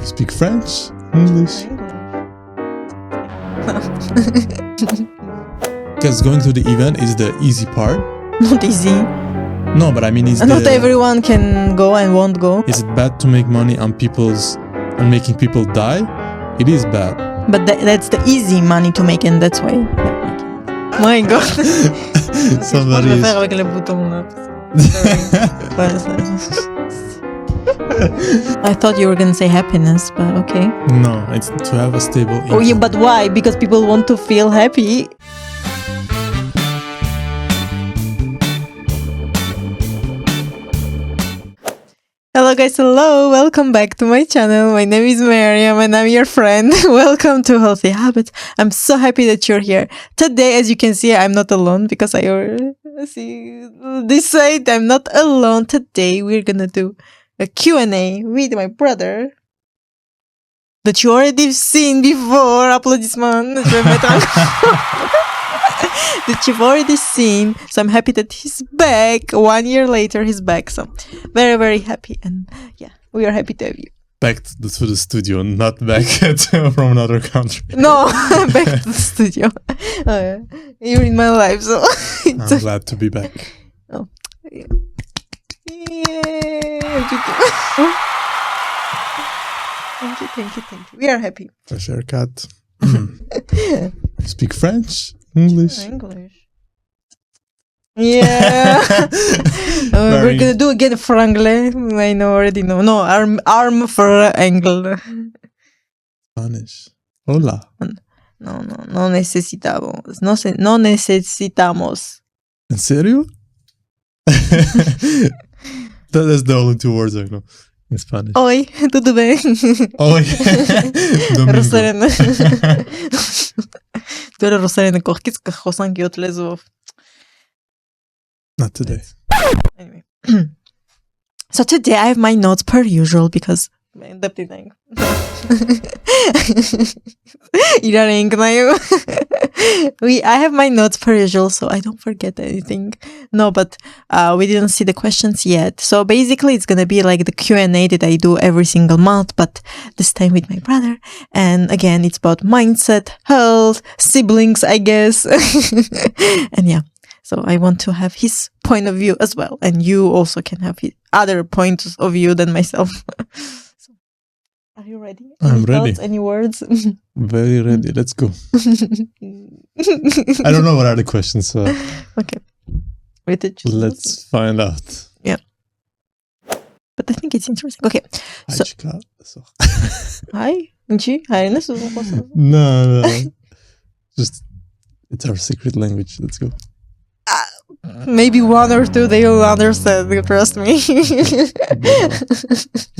Speak French, English. Because going to the event is the easy part. Not easy. No, but I mean, Not everyone can go and won't go. Is it bad to make money on making people die? It is bad. But that's the easy money to make, and that's why. My God. Somebody is... avec le bouton là. I thought you were gonna say happiness, but okay. No, it's to have a stable income. Oh yeah, but why? Because people want to feel happy. Hello guys, hello, welcome back to my channel. My name is Miriam and I'm your friend. Welcome to Healthy Habits. I'm so happy that you're here. Today, as you can see, I'm not alone because I already see this side. I'm not alone. Today, we're gonna do a Q&A with my brother that you already seen before. Applaudissements. That you've already seen. So I'm happy that he's back. 1 year later, he's back. So very, very happy. And yeah, we are happy to have you. Back to the studio, not back from another country. No, back to the studio. Oh, yeah. You're in my life, so I'm glad to be back. Oh, yeah. Thank you. We are happy. Fresh haircut. Speak French, English. English. Yeah. We're gonna do again franglais. I already know. No, arm for angle. Spanish. Hola. No necesitamos. No necesitamos. ¿En serio? That's the only two words I know in Spanish. Oi, tudo bem? Oi. Rosarena. Τώρα Rosarena κοχκίτς καχώσαν και ό,τι λες. Not today. Anyway. So today I have my notes per usual because I have my notes per usual, so I don't forget anything. No, but we didn't see the questions yet. So basically it's gonna be like the Q&A that I do every single month, but this time with my brother. And again, it's about mindset, health, siblings, I guess. And yeah. So I want to have his point of view as well. And you also can have his other points of view than myself. So, are you ready? I'm ready. Thoughts, any words? Very ready. Let's go. I don't know what are the questions. So okay. Let's find out. Yeah. But I think it's interesting. Okay. So, hi. No. Just, it's our secret language. Let's go. Maybe one or two they will understand, trust me.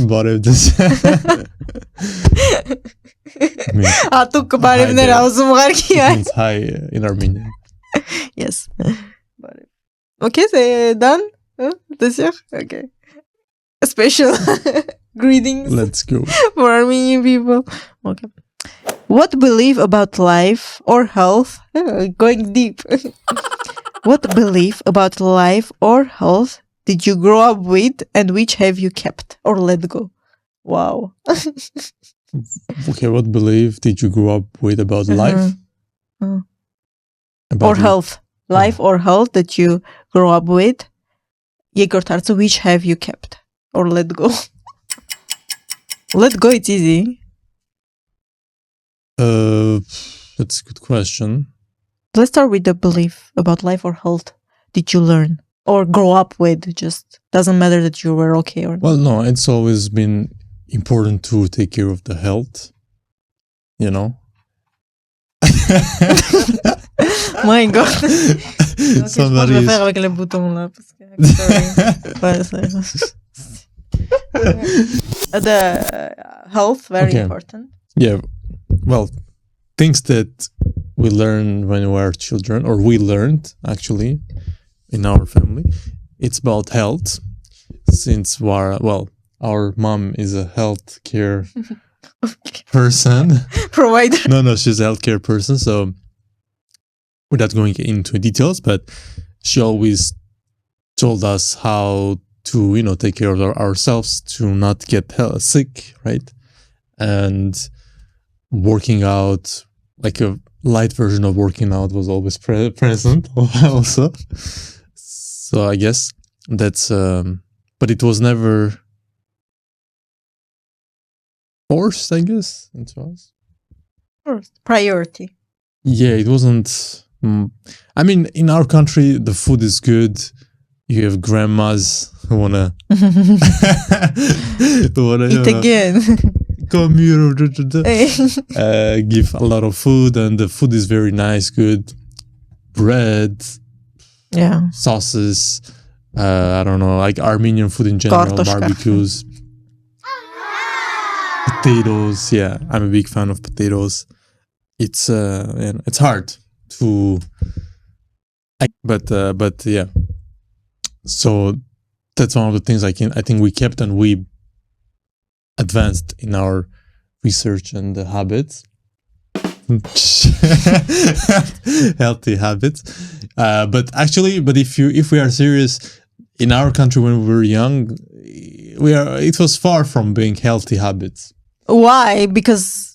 Բարև ձեզ։ Ատուկ բարևներ ասում ուղարկի։ Means hi in Armenian. Yes. Okay, c'est done? T'es sûr? Okay. Special greetings. Let's go. For Armenian people. Okay. What belief about life or health? Going deep. What belief about life or health did you grow up with and which have you kept or let go? Wow. Okay, what belief did you grow up with about life? Or health. Life or health that you grow up with. Which have you kept or let go? Let go, it's easy. That's a good question. Let's start with the belief about life or health. Did you learn or grow up with? Just doesn't matter that you were okay or not. Well, no, it's always been important to take care of the health, you know. My God. Somebody is... avec le bouton là parce que the health very important. Yeah. Well, things that we learned when we were children, or we learned actually in our family, it's about health. Since our mom is a healthcare person, provider. No, she's a healthcare person. So, without going into details, but she always told us how to, take care of ourselves to not get sick, right? and working out, like a light version of working out, was always present also. So I guess that's, but it was never forced, I guess, into us. First priority. Yeah, it wasn't. I mean, in our country, the food is good. You have grandmas who wanna Eat again. come here, give a lot of food, and the food is very nice, good bread, Yeah. sauces. I don't know, like Armenian food in general, Kartoshka. barbecues, potatoes. Yeah, I'm a big fan of potatoes. It's it's hard to, but yeah. So that's one of the things I think we kept, and we advanced in our research and the habits. Healthy habits. But if we are serious, in our country when we were young, it was far from being healthy habits. Why? Because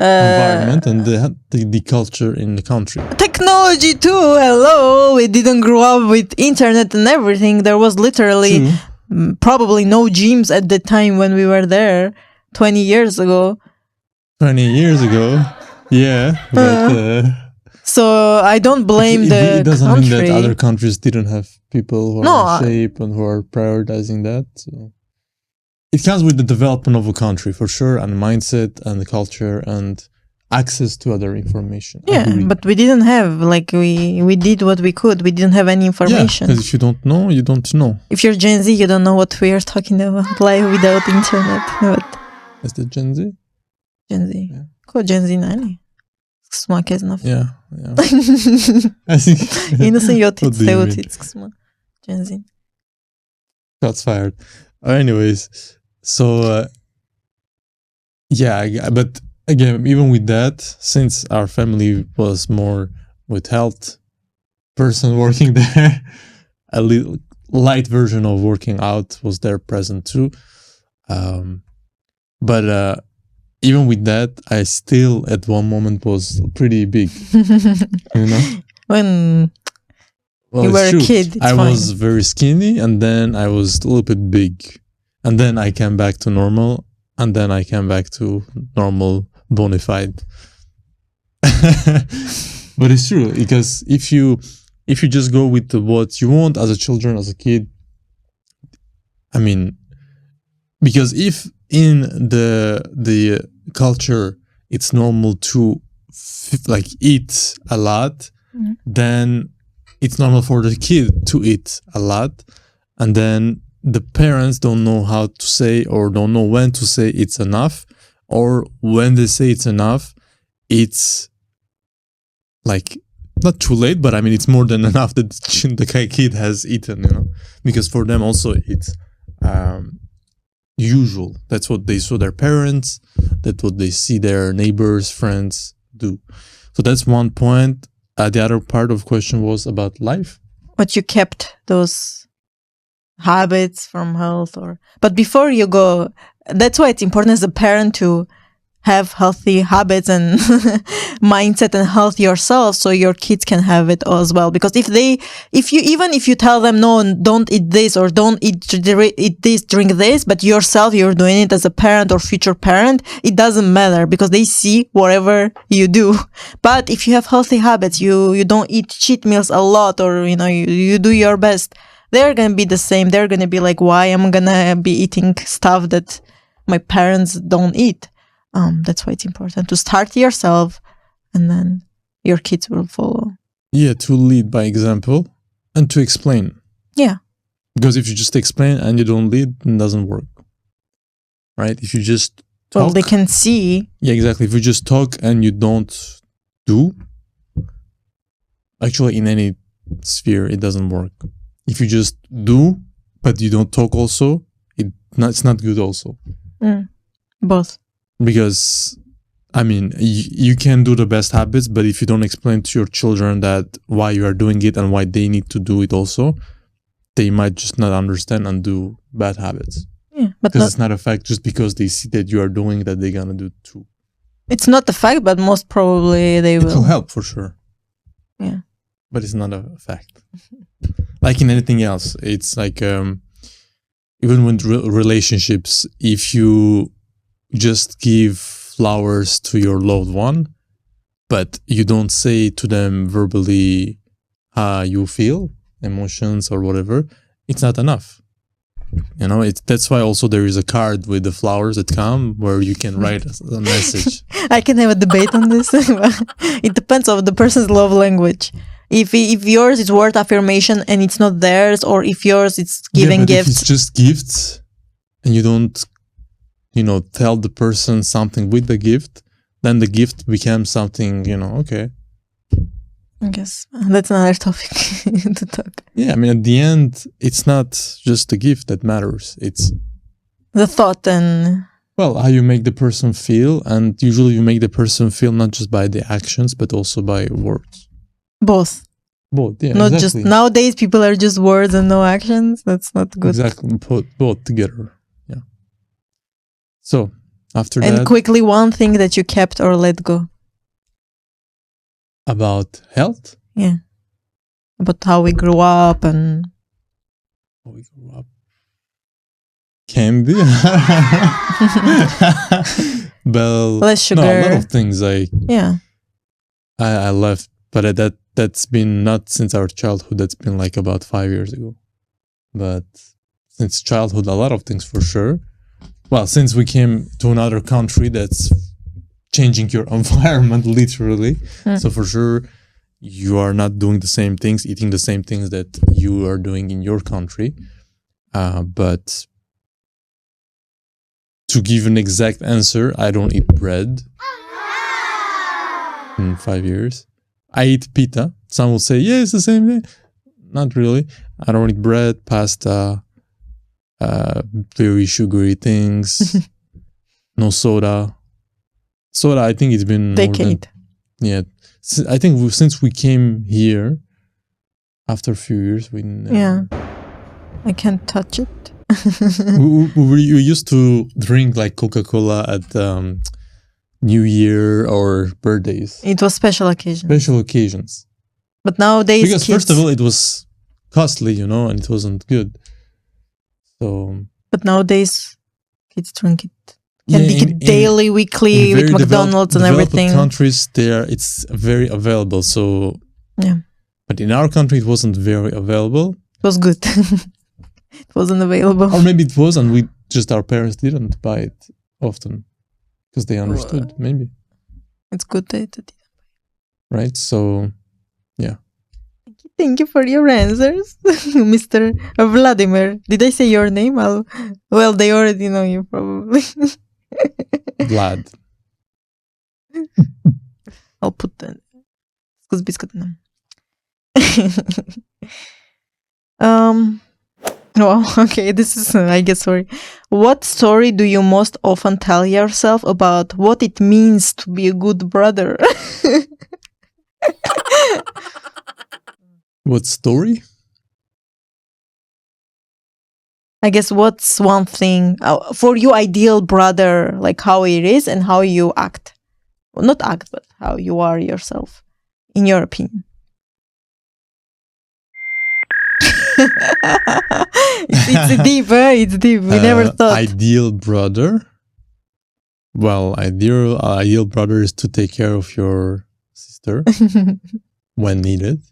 Environment and the culture in the country. technology too. Hello, we didn't grow up with internet and everything. There was literally True. probably no gyms at the time when we were there 20 years ago. 20 years ago. Yeah. But So I don't blame it the doesn't country. mean that other countries didn't have people who No, are in shape and who are prioritizing that. So it comes with the development of a country for sure, and mindset and the culture and access to other information. yeah, Agree. but we didn't have, like, we did what we could. We didn't have any information. Because if you don't know, you don't know. If you're Gen Z, you don't know what we are talking about. Life without internet. But Is that Gen Z? Gen Z. Yeah. Ko Gen Z nani? Kısma keznaf. Yeah. I think. Yine sen What do you mean? stereotypes kısma. Gen Z. Shots fired. Anyways, so yeah, but again, even with that, since our family was more with health person working there, a little light version of working out was there present too. But even with that, I still at one moment was pretty big, you know. When Well, you it's were a true. kid, it's I fine. was very skinny, and then I was a little bit big, and then I came back to normal, and then I came back to normal bona fide. But it's true, because if you just go with what you want as a children, as a kid, I mean, because if in the culture it's normal to like eat a lot, Mhm. then it's normal for the kid to eat a lot, and then the parents don't know how to say or don't know when to say it's enough, or when they say it's enough, it's like not too late, but I mean it's more than enough that the kid has eaten, you know, because for them also it's usual. That's what they saw their parents, that's what they see their neighbors, friends do. So that's one point. The other part of the question was about life. But you kept those habits from health, but before you go, that's why it's important as a parent to have healthy habits and mindset and health yourself, so your kids can have it as well. Because if you tell them no, don't eat this, or don't eat this, drink this, but yourself you're doing it as a parent or future parent, it doesn't matter because they see whatever you do. But if you have healthy habits, you don't eat cheat meals a lot, or you do your best, they're gonna be the same. They're gonna be like, why am I gonna be eating stuff that my parents don't eat? That's why it's important to start yourself, and then your kids will follow. Yeah, to lead by example and to explain. Yeah. Because if you just explain and you don't lead, it doesn't work. Right? If you just talk. Well, they can see. Yeah, exactly. If you just talk and you don't do, actually in any sphere, it doesn't work. If you just do, but you don't talk also, it's not good also. Both. Because I mean, you can do the best habits, but if you don't explain to your children that why you are doing it and why they need to do it also, they might just not understand and do bad habits. Yeah, but Because it's not a fact just because they see that you are doing that they're gonna do too. it's not a fact, but most probably they It will will. help for sure. Yeah. But it's not a fact. Like in anything else, it's like even with relationships, if you just give flowers to your loved one, but you don't say to them verbally how you feel, emotions or whatever, it's not enough. You know, that's why also there is a card with the flowers that come where you can write a message. I can have a debate on this. It depends on the person's love language. If yours is word affirmation and it's not theirs, or if yours is giving If gifts. it's just gifts and you don't, tell the person something with the gift, then the gift becomes something, okay. I guess that's another topic to talk. Yeah, I mean, at the end, it's not just the gift that matters. It's The thought and how you make the person feel, and usually you make the person feel not just by the actions, but also by words. both. Both, yeah, Not exactly. just nowadays people are just words and no actions. That's not good. Exactly, both together. Yeah. So after And that, quickly, one thing that you kept or let go. about health. Yeah. About how we grew up and How we grew up. Candy. Well, less sugar. No, a lot of things Yeah. I left, but that's been not since our childhood. That's been like about 5 years ago. But since childhood, a lot of things for sure. Well, since we came to another country, that's changing your environment literally. So for sure, you are not doing the same things, eating the same things that you are doing in your country. But to give an exact answer, I don't eat bread in 5 years. I eat pita. Some will say, yeah, it's the same thing. Not really. I don't eat bread, pasta, very sugary things, no soda. Soda, I think it's been Decade. I think since we came here, after a few years, we I can't touch it. we used to drink like Coca-Cola at New Year or birthdays, It was special occasion. special occasions. But nowadays, Because kids, first of all, it was costly, and it wasn't good. So but nowadays, kids drink it. Can drink it in daily, weekly with very McDonald's and developed everything. countries, it's very available. So Yeah. but in our country, it wasn't very available. It was good. It wasn't available. Or maybe it was, and our parents didn't buy it often because they understood, maybe. It's good that. Right? So, yeah. Thank you for your answers, Mr. Vladimir. Did I say your name? Well, they already know you probably. Vlad. I'll put that. Well, okay, this is, I guess, sorry. What story do you most often tell yourself about what it means to be a good brother? What story? I guess what's one thing for you, ideal brother, like how it is and how you act. Well, not act, but how you are yourself, in your opinion. It's deep, huh? It's deep. We never thought. Ideal brother. Well, ideal brother is to take care of your sister when needed.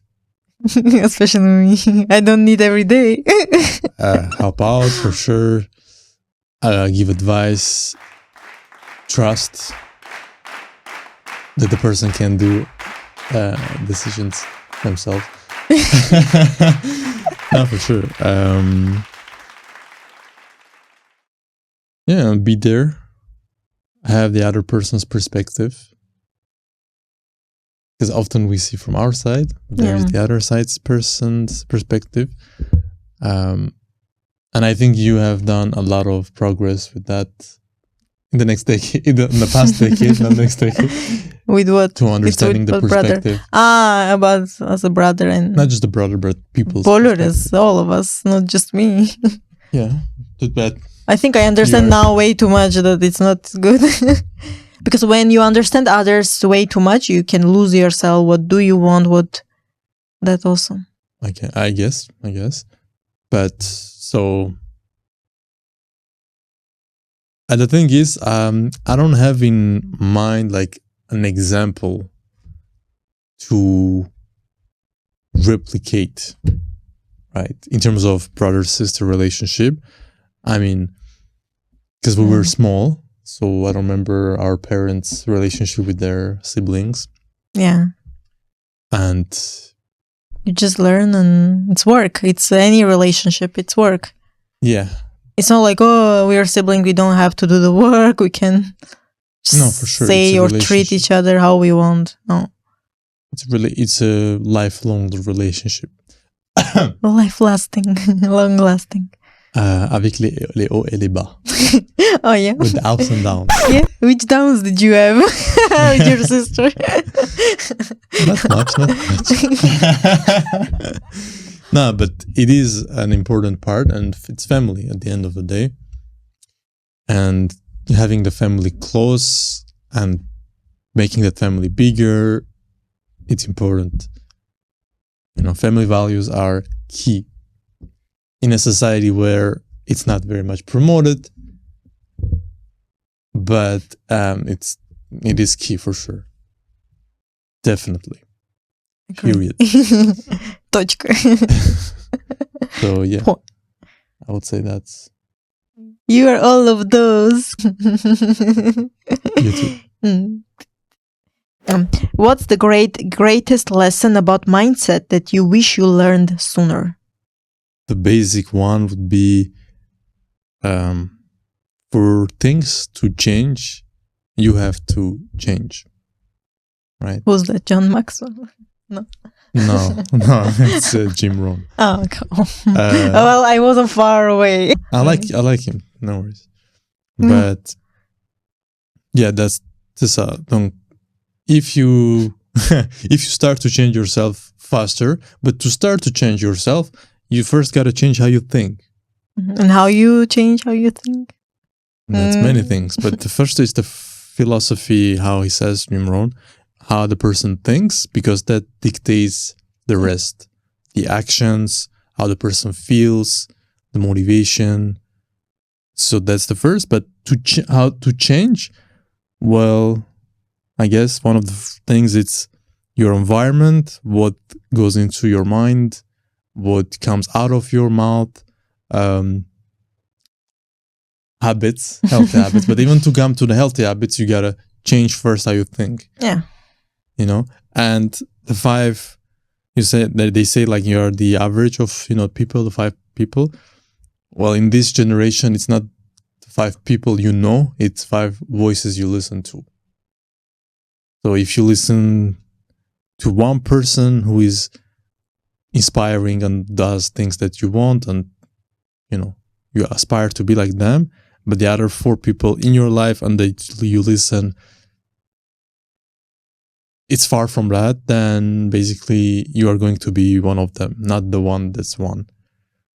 Especially me. I don't need every day. Help out for sure. Give advice. Trust that the person can do decisions themselves. No, for sure. Be there. Have the other person's perspective. Because often we see from our side, there is the other person's perspective. And I think you have done a lot of progress with that in the next decade, in the past decade, not next decade. With what? To understanding the perspective. Brother. About as a brother and not just the brother, but people's Polaris, all of us, not just me. Yeah, but I think I understand Yeah. now way too much that it's not good. Because when you understand others way too much, you can lose yourself. What do you want? What that also. Okay, I guess. But so, and the thing is, I don't have in mind like an example to replicate, right? In terms of brother-sister relationship. I mean, because we were small, so I don't remember our parents' relationship with their siblings. Yeah. And You just learn and it's work. It's any relationship, it's work. yeah. It's not like, oh, we are siblings, we don't have to do the work. We can No, for sure. say or treat each other how we want. No. It's a lifelong relationship. Life lasting, long lasting. Avec les hauts et les bas. Oh, yeah. With the ups and downs. Yeah. Which downs did you have with your sister? Not much. No, but it is an important part, and it's family at the end of the day. And having the family close and making that family bigger, it's important. You know, family values are key in a society where it's not very much promoted, but it is key for sure. Definitely. Period. Точка. So yeah, I would say that's You are all of those. you too. What's the greatest lesson about mindset that you wish you learned sooner? The basic one would be for things to change, you have to change. Right? Who's that? John Maxwell? No, it's Jim Rohn. Oh, okay. Well, I wasn't far away. I like him. No worries. But yeah, that's if you if you start to change yourself faster, but to start to change yourself, you first got to change how you think. And how you change how you think? That's many things, but the first is the philosophy, how he says, Jim Rohn, how the person thinks, because that dictates the rest, the actions, how the person feels, the motivation. So that's the first. But how to change? Well, I guess one of the things, it's your environment, what goes into your mind, what comes out of your mouth, habits, healthy habits. But even to come to the healthy habits, you gotta change first how you think. Yeah. You know, and the 5, you say that they say like you're the average of, people, the 5 people. Well, in this generation, it's not the 5 people it's 5 voices you listen to. So if you listen to one person who is inspiring and does things that you want, and you aspire to be like them, but the other 4 people in your life and you listen, it's far from that, then basically you are going to be one of them, not the one that's one.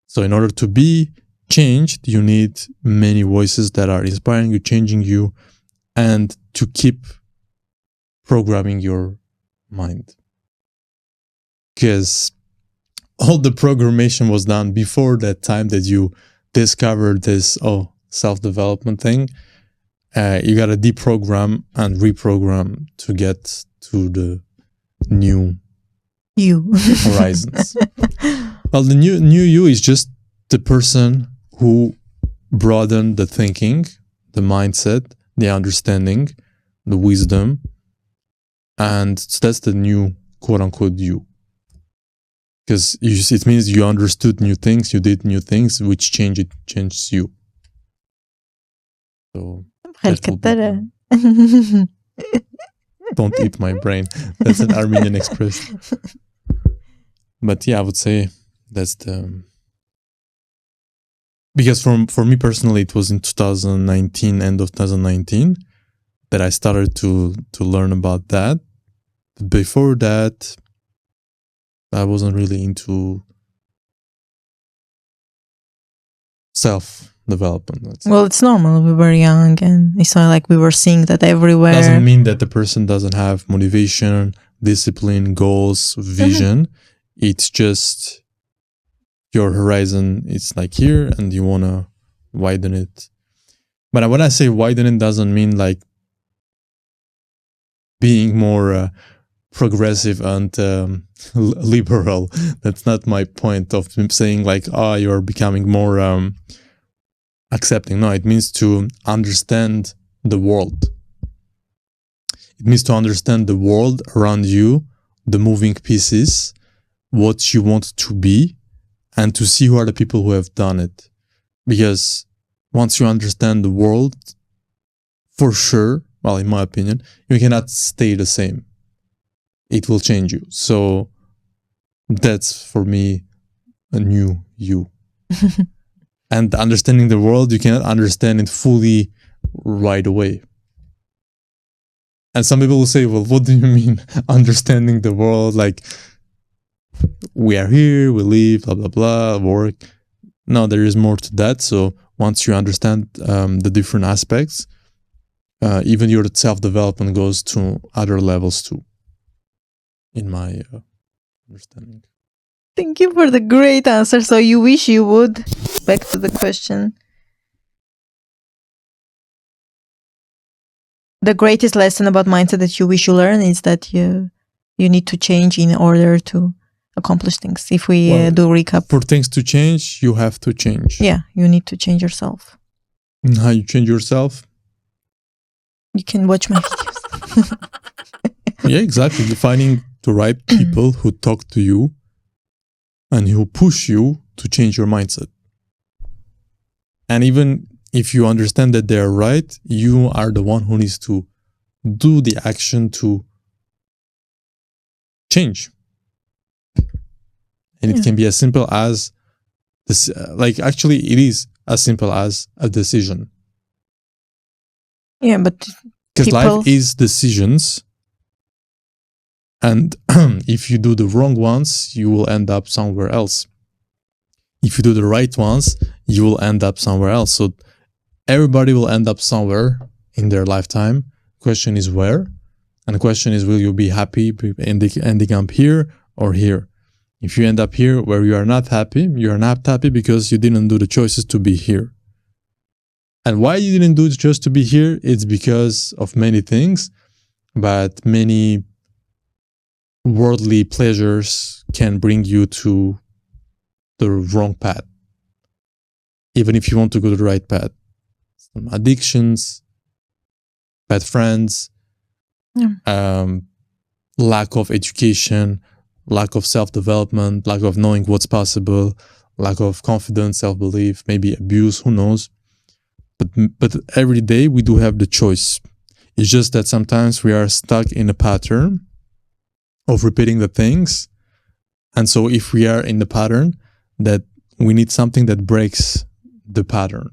So in order to be changed, you need many voices that are inspiring you, changing you, and to keep programming your mind. Because all the programmation was done before that time that you discovered this self-development thing. You gotta deprogram and reprogram to get to the new horizons. Well, the new you is just the person who broadened the thinking, the mindset, the understanding, the wisdom, and that's the new quote-unquote you. Because it means you understood new things, you did new things, which changes you. So don't eat my brain. That's an Armenian expression. But yeah, I would say that's because for me personally, it was in 2019, end of 2019, that I started to learn about that. But before that, I wasn't really into self development. Well, it's normal. We were young, and it's not like we were seeing that everywhere. Doesn't mean that the person doesn't have motivation, discipline, goals, vision. It's just your horizon. It's like here, and you want to widen it. But when I say widen it, doesn't mean like being more progressive and liberal. That's not my point of saying like, you're becoming more accepting. No, it means to understand the world. It means to understand the world around you, the moving pieces, what you want to be, and to see who are the people who have done it. Because once you understand the world, for sure, well, in my opinion, you cannot stay the same. It will change you. So that's for me a new you. And understanding the world, you cannot understand it fully right away. And some people will say, well, what do you mean understanding the world? Like, we are here, we live, blah, blah, blah, work. No, there is more to that. So once you understand the different aspects, even your self-development goes to other levels too, in my understanding. Thank you for the great answer. So you wish you would. Back to the question. The greatest lesson about mindset that you wish you learn is that you need to change in order to accomplish things. If we do recap. For things to change, you have to change. Yeah, you need to change yourself. And how you change yourself? You can watch my videos. Yeah, exactly. Finding the right people who talk to you and who push you to change your mindset. And even if you understand that they're right, you are the one who needs to do the action to change. And it can be as simple as this, actually it is as simple as a decision. Yeah, but because life is decisions. And if you do the wrong ones, you will end up somewhere else. If you do the right ones, you will end up somewhere else. So everybody will end up somewhere in their lifetime. Question is where? And the question is, will you be happy ending up here or here? If you end up here where you are not happy because you didn't do the choices to be here. And why you didn't do the choice to be here? It's because of many things, but many worldly pleasures can bring you to the wrong path, even if you want to go to the right path. Some addictions, bad friends, lack of education, lack of self-development, lack of knowing what's possible, lack of confidence, self-belief, maybe abuse, who knows. But every day we do have the choice. It's just that sometimes we are stuck in a pattern of repeating the things. And so if we are in the pattern, that we need something that breaks the pattern.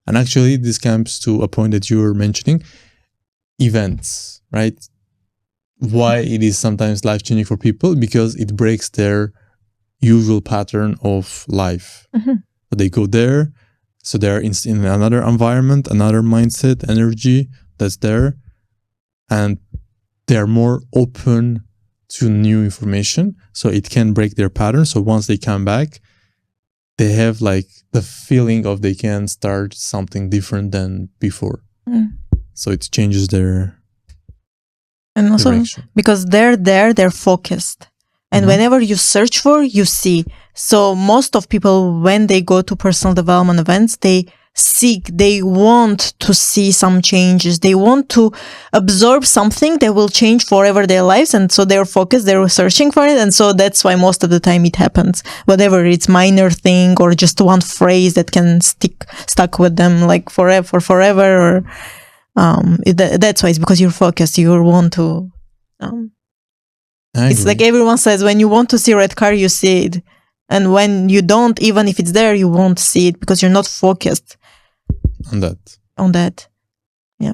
And actually this comes to a point that you were mentioning, events, right? Why it is sometimes life-changing for people? Because it breaks their usual pattern of life. So they go there, so they're in another environment, another mindset, energy that's there, and they're more open to new information, so it can break their pattern. So once they come back, they have like the feeling of they can start something different than before. So it changes their and also direction. Because they're focused, and whenever you search for, you see. So most of people, when they go to personal development events, they want to see some changes. They want to absorb something that will change forever their lives. And so they're focused, they're searching for it. And so that's why most of the time it happens, whatever it's minor thing or just one phrase that can stuck with them like forever. Or that's why it's because you're focused. You want to, it's like everyone says, when you want to see a red car, you see it. And when you don't, even if it's there, you won't see it because you're not focused on that. Yeah.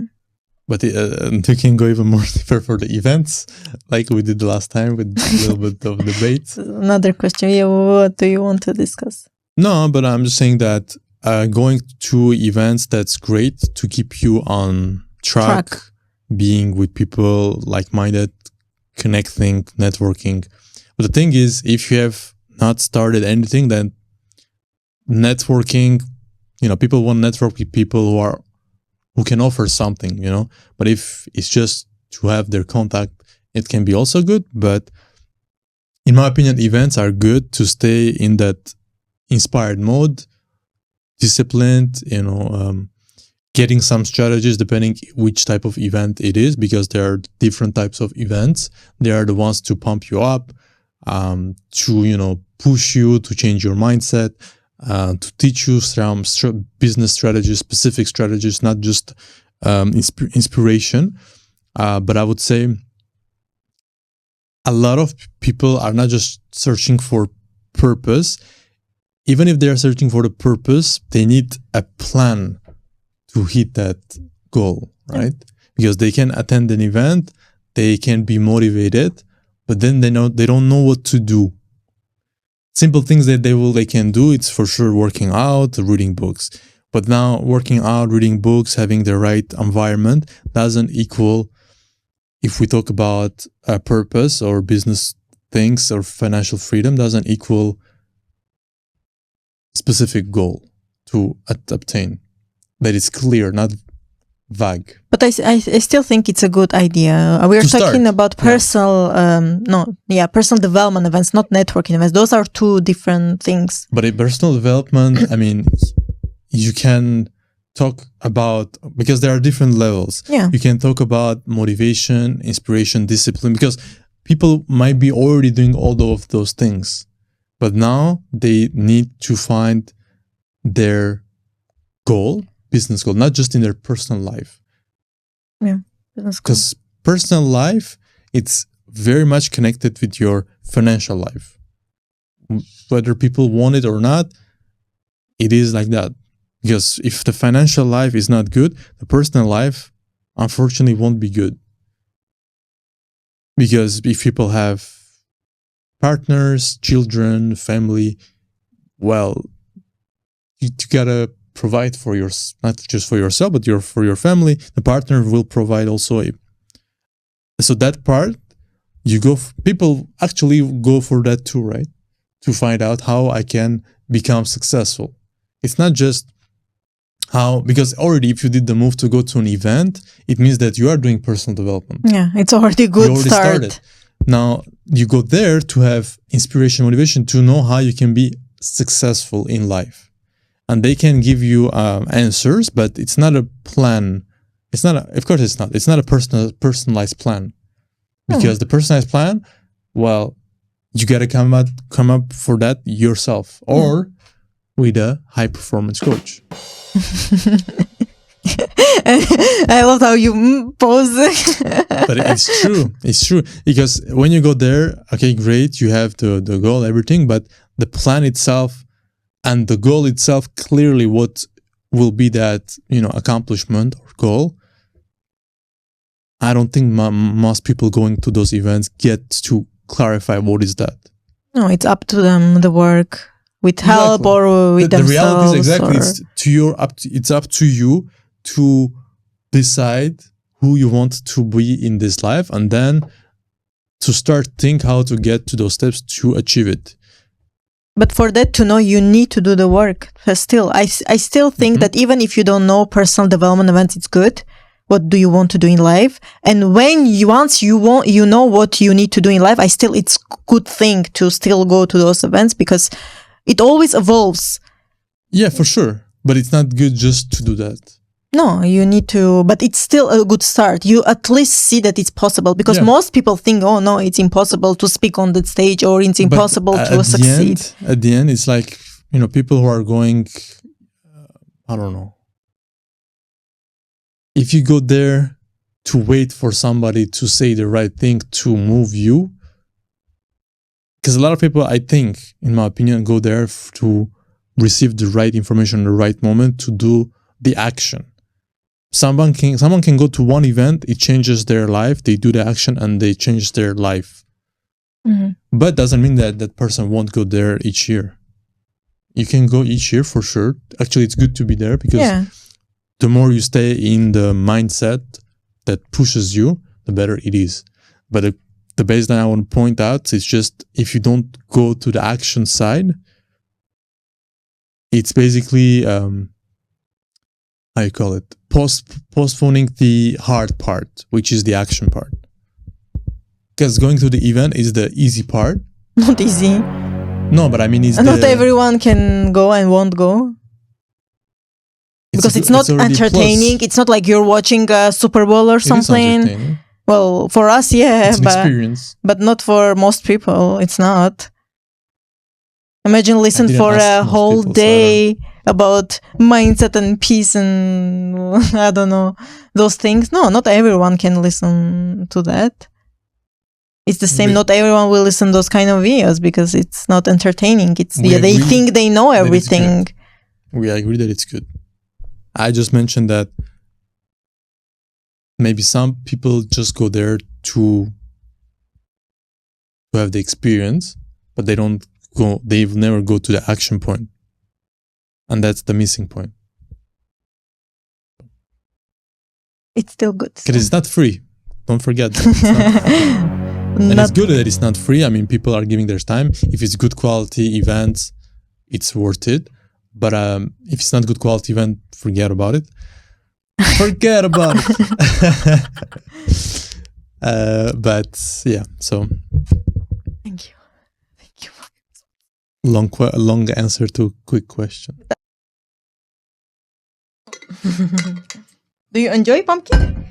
But you can go even more deeper for the events, like we did the last time with a little bit of debate. Another question. Yeah, what do you want to discuss? No, but I'm just saying that going to events, that's great to keep you on track. Being with people like-minded, connecting, networking. But the thing is, if you have not started anything, then networking, people want to network with people who can offer something, But if it's just to have their contact, it can be also good. But in my opinion, events are good to stay in that inspired mode, disciplined, getting some strategies depending which type of event it is, because there are different types of events. They are the ones to pump you up, to push you to change your mindset, to teach you some business strategies, specific strategies, not just inspiration. But I would say a lot of people are not just searching for purpose. Even if they are searching for the purpose, they need a plan to hit that goal, right? Because they can attend an event, they can be motivated, but then they don't know what to do. Simple things that they can do, it's for sure working out, reading books. But now working out, reading books, having the right environment doesn't equal, if we talk about a purpose or business things or financial freedom, doesn't equal specific goal to obtain. That is clear, not vague. But I still think it's a good idea. We are talking about personal, personal development events, not networking events. Those are two different things. But in personal development, I mean, you can talk about, because there are different levels. Yeah. You can talk about motivation, inspiration, discipline, because people might be already doing all of those things. But now they need to find their goal, business goal, not just in their personal life. Yeah, business goal. Because personal life, it's very much connected with your financial life. Whether people want it or not, it is like that. Because if the financial life is not good, the personal life, unfortunately, won't be good. Because if people have partners, children, family, well, you gotta provide for not just for yourself, but for your family. The partner will provide also. So that part, people actually go for that too, right? To find out how I can become successful. It's not just because already if you did the move to go to an event, it means that you are doing personal development. Yeah, it's already a good start. Started. Now you go there to have inspiration, motivation, to know how you can be successful in life. And they can give you answers, but it's not a plan. Of course it's not. It's not a personalized plan. Because the personalized plan, well, you got to come up for that yourself, or with a high performance coach. I love how you pose. But it's true. It's true. Because when you go there, okay, great, you have the goal, everything, but the plan itself and the goal itself, clearly what will be that, accomplishment or goal. I don't think most people going to those events get to clarify what is that. No, it's up to them, the work, with help or with themselves. The reality is it's up to you to decide who you want to be in this life, and then to start think how to get to those steps to achieve it. But for that to know, you need to do the work. Still, I still think that even if you don't know personal development events, it's good. What do you want to do in life? And once you know what you need to do in life, it's good thing to still go to those events, because it always evolves. Yeah, for sure. But it's not good just to do that. No, you need to, but it's still a good start. You at least see that it's possible, because most people think, oh no, it's impossible to speak on that stage, or it's impossible to succeed. At the end, it's like, people who are going, I don't know. If you go there to wait for somebody to say the right thing to move you, because a lot of people, I think, in my opinion, go there to receive the right information in the right moment to do the action. Someone can go to one event, it changes their life, they do the action and they change their life. Mm-hmm. But doesn't mean that that person won't go there each year. You can go each year for sure. Actually, it's good to be there because Yeah. the more you stay in the mindset that pushes you, the better it is. But the baseline I want to point out is just if you don't go to the action side, it's basically how you call it, postponing the hard part, which is the action part. Because going to the event is the easy part. Not easy. No, but I mean, it's Not everyone can go and won't go. Because it's not entertaining. It's not like you're watching a Super Bowl or something. Well, for us, yeah, it's an experience. But not for most people. It's not. Imagine listen for a whole day about mindset and peace and I don't know, those things. No, not everyone can listen to that. It's the same. Not everyone will listen to those kind of videos because it's not entertaining. They think they know everything. We agree that it's good. I just mentioned that maybe some people just go there to have the experience, but they never go to the action point. And that's the missing point. It's still good. Because it's not free. Don't forget that. And it's good that it's not free. I mean, people are giving their time. If it's good quality events, it's worth it. But if it's not good quality event, forget about it. Forget about it. But yeah, so. Thank you. Long answer to a quick question. Do you enjoy pumpkin?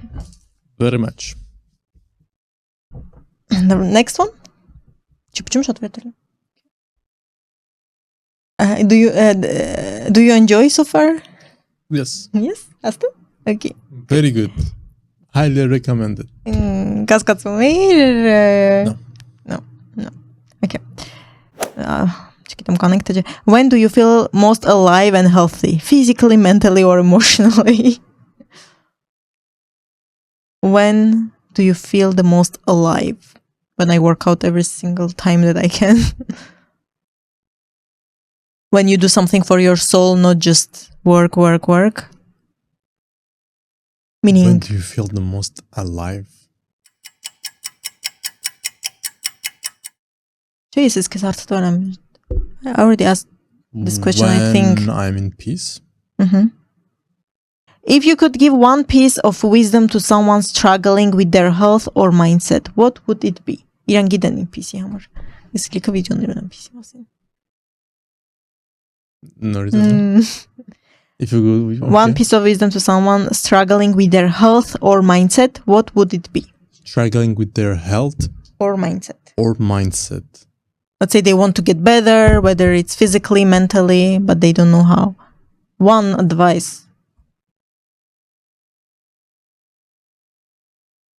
Very much. The next one? Почему ответили? Do you enjoy so far? Yes. Yes? Asta? Okay. Very good. Highly recommended. No. Okay. I'm connected. When do you feel most alive and healthy? Physically, mentally, or emotionally? When do you feel the most alive? When I work out every single time that I can. When you do something for your soul, not just work. Meaning. When do you feel the most alive? Jesus, I already asked this question, I think. When I'm in peace. Mm-hmm. If you could give one piece of wisdom to someone struggling with their health or mindset, what would it be? İran gidenin PC hamur. Eskilika videonun PC masın. No reason. If you go, okay. One piece of wisdom to someone struggling with their health or mindset, what would it be? Struggling with their health or mindset. Let's say they want to get better, whether it's physically, mentally, but they don't know how. One advice.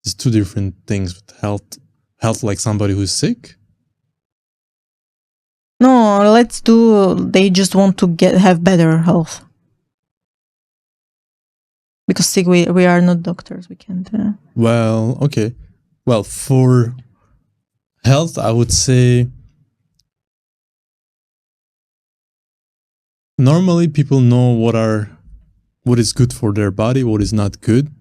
It's two different things with health. Health like somebody who's sick? No, they just want to have better health. Because sick, we are not doctors. We can't. Well, okay. Well, for health, I would say normally people know what is good for their body, what is not good.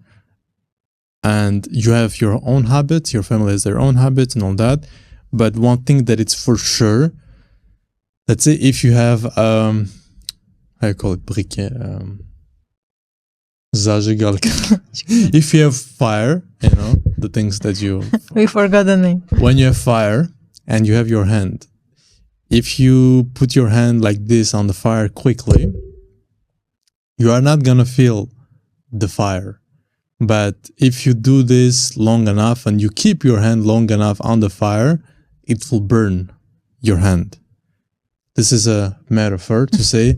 And you have your own habits, your family has their own habits and all that. But one thing that it's for sure, let's say if you have, how you call it, briquet, zažigalka. If you have fire, the things that you... We forgot the name. When you have fire and you have your hand, if you put your hand like this on the fire quickly, you are not going to feel the fire. But if you do this long enough and you keep your hand long enough on the fire, it will burn your hand. This is a metaphor to say,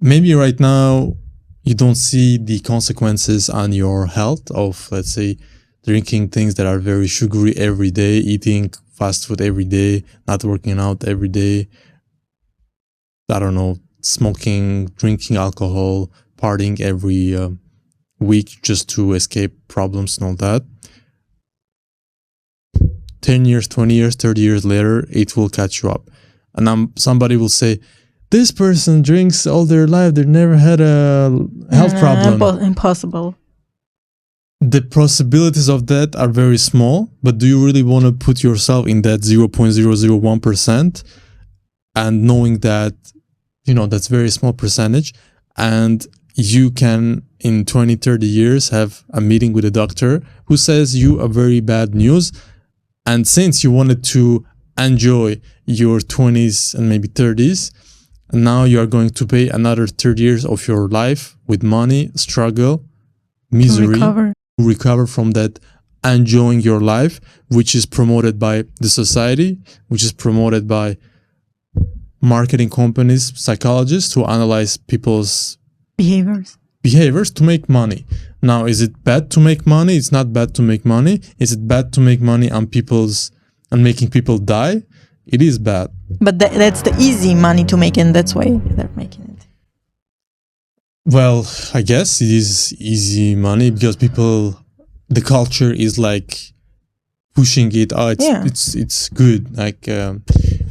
maybe right now you don't see the consequences on your health of, let's say, drinking things that are very sugary every day, eating fast food every day, not working out every day, I don't know, smoking, drinking alcohol, partying every week just to escape problems and all that. 10 years, 20 years, 30 years later, it will catch you up. And somebody will say, this person drinks all their life, they never had a health problem. Impossible. The possibilities of that are very small, but do you really want to put yourself in that 0.001% and knowing that, that's very small percentage, and you can in 20, 30 years have a meeting with a doctor who says you a very bad news, and since you wanted to enjoy your 20s and maybe 30s, and now you are going to pay another 30 years of your life with money, struggle, misery, recover from that, enjoying your life, which is promoted by the society, which is promoted by marketing companies, psychologists who analyze people's behaviors to make money. Now, is it bad to make money? It's not bad to make money. Is it bad to make money on making people die? It is bad. But that's the easy money to make, and that's why they're making it. Well, I guess it is easy money because the culture is like pushing it. It's good. Like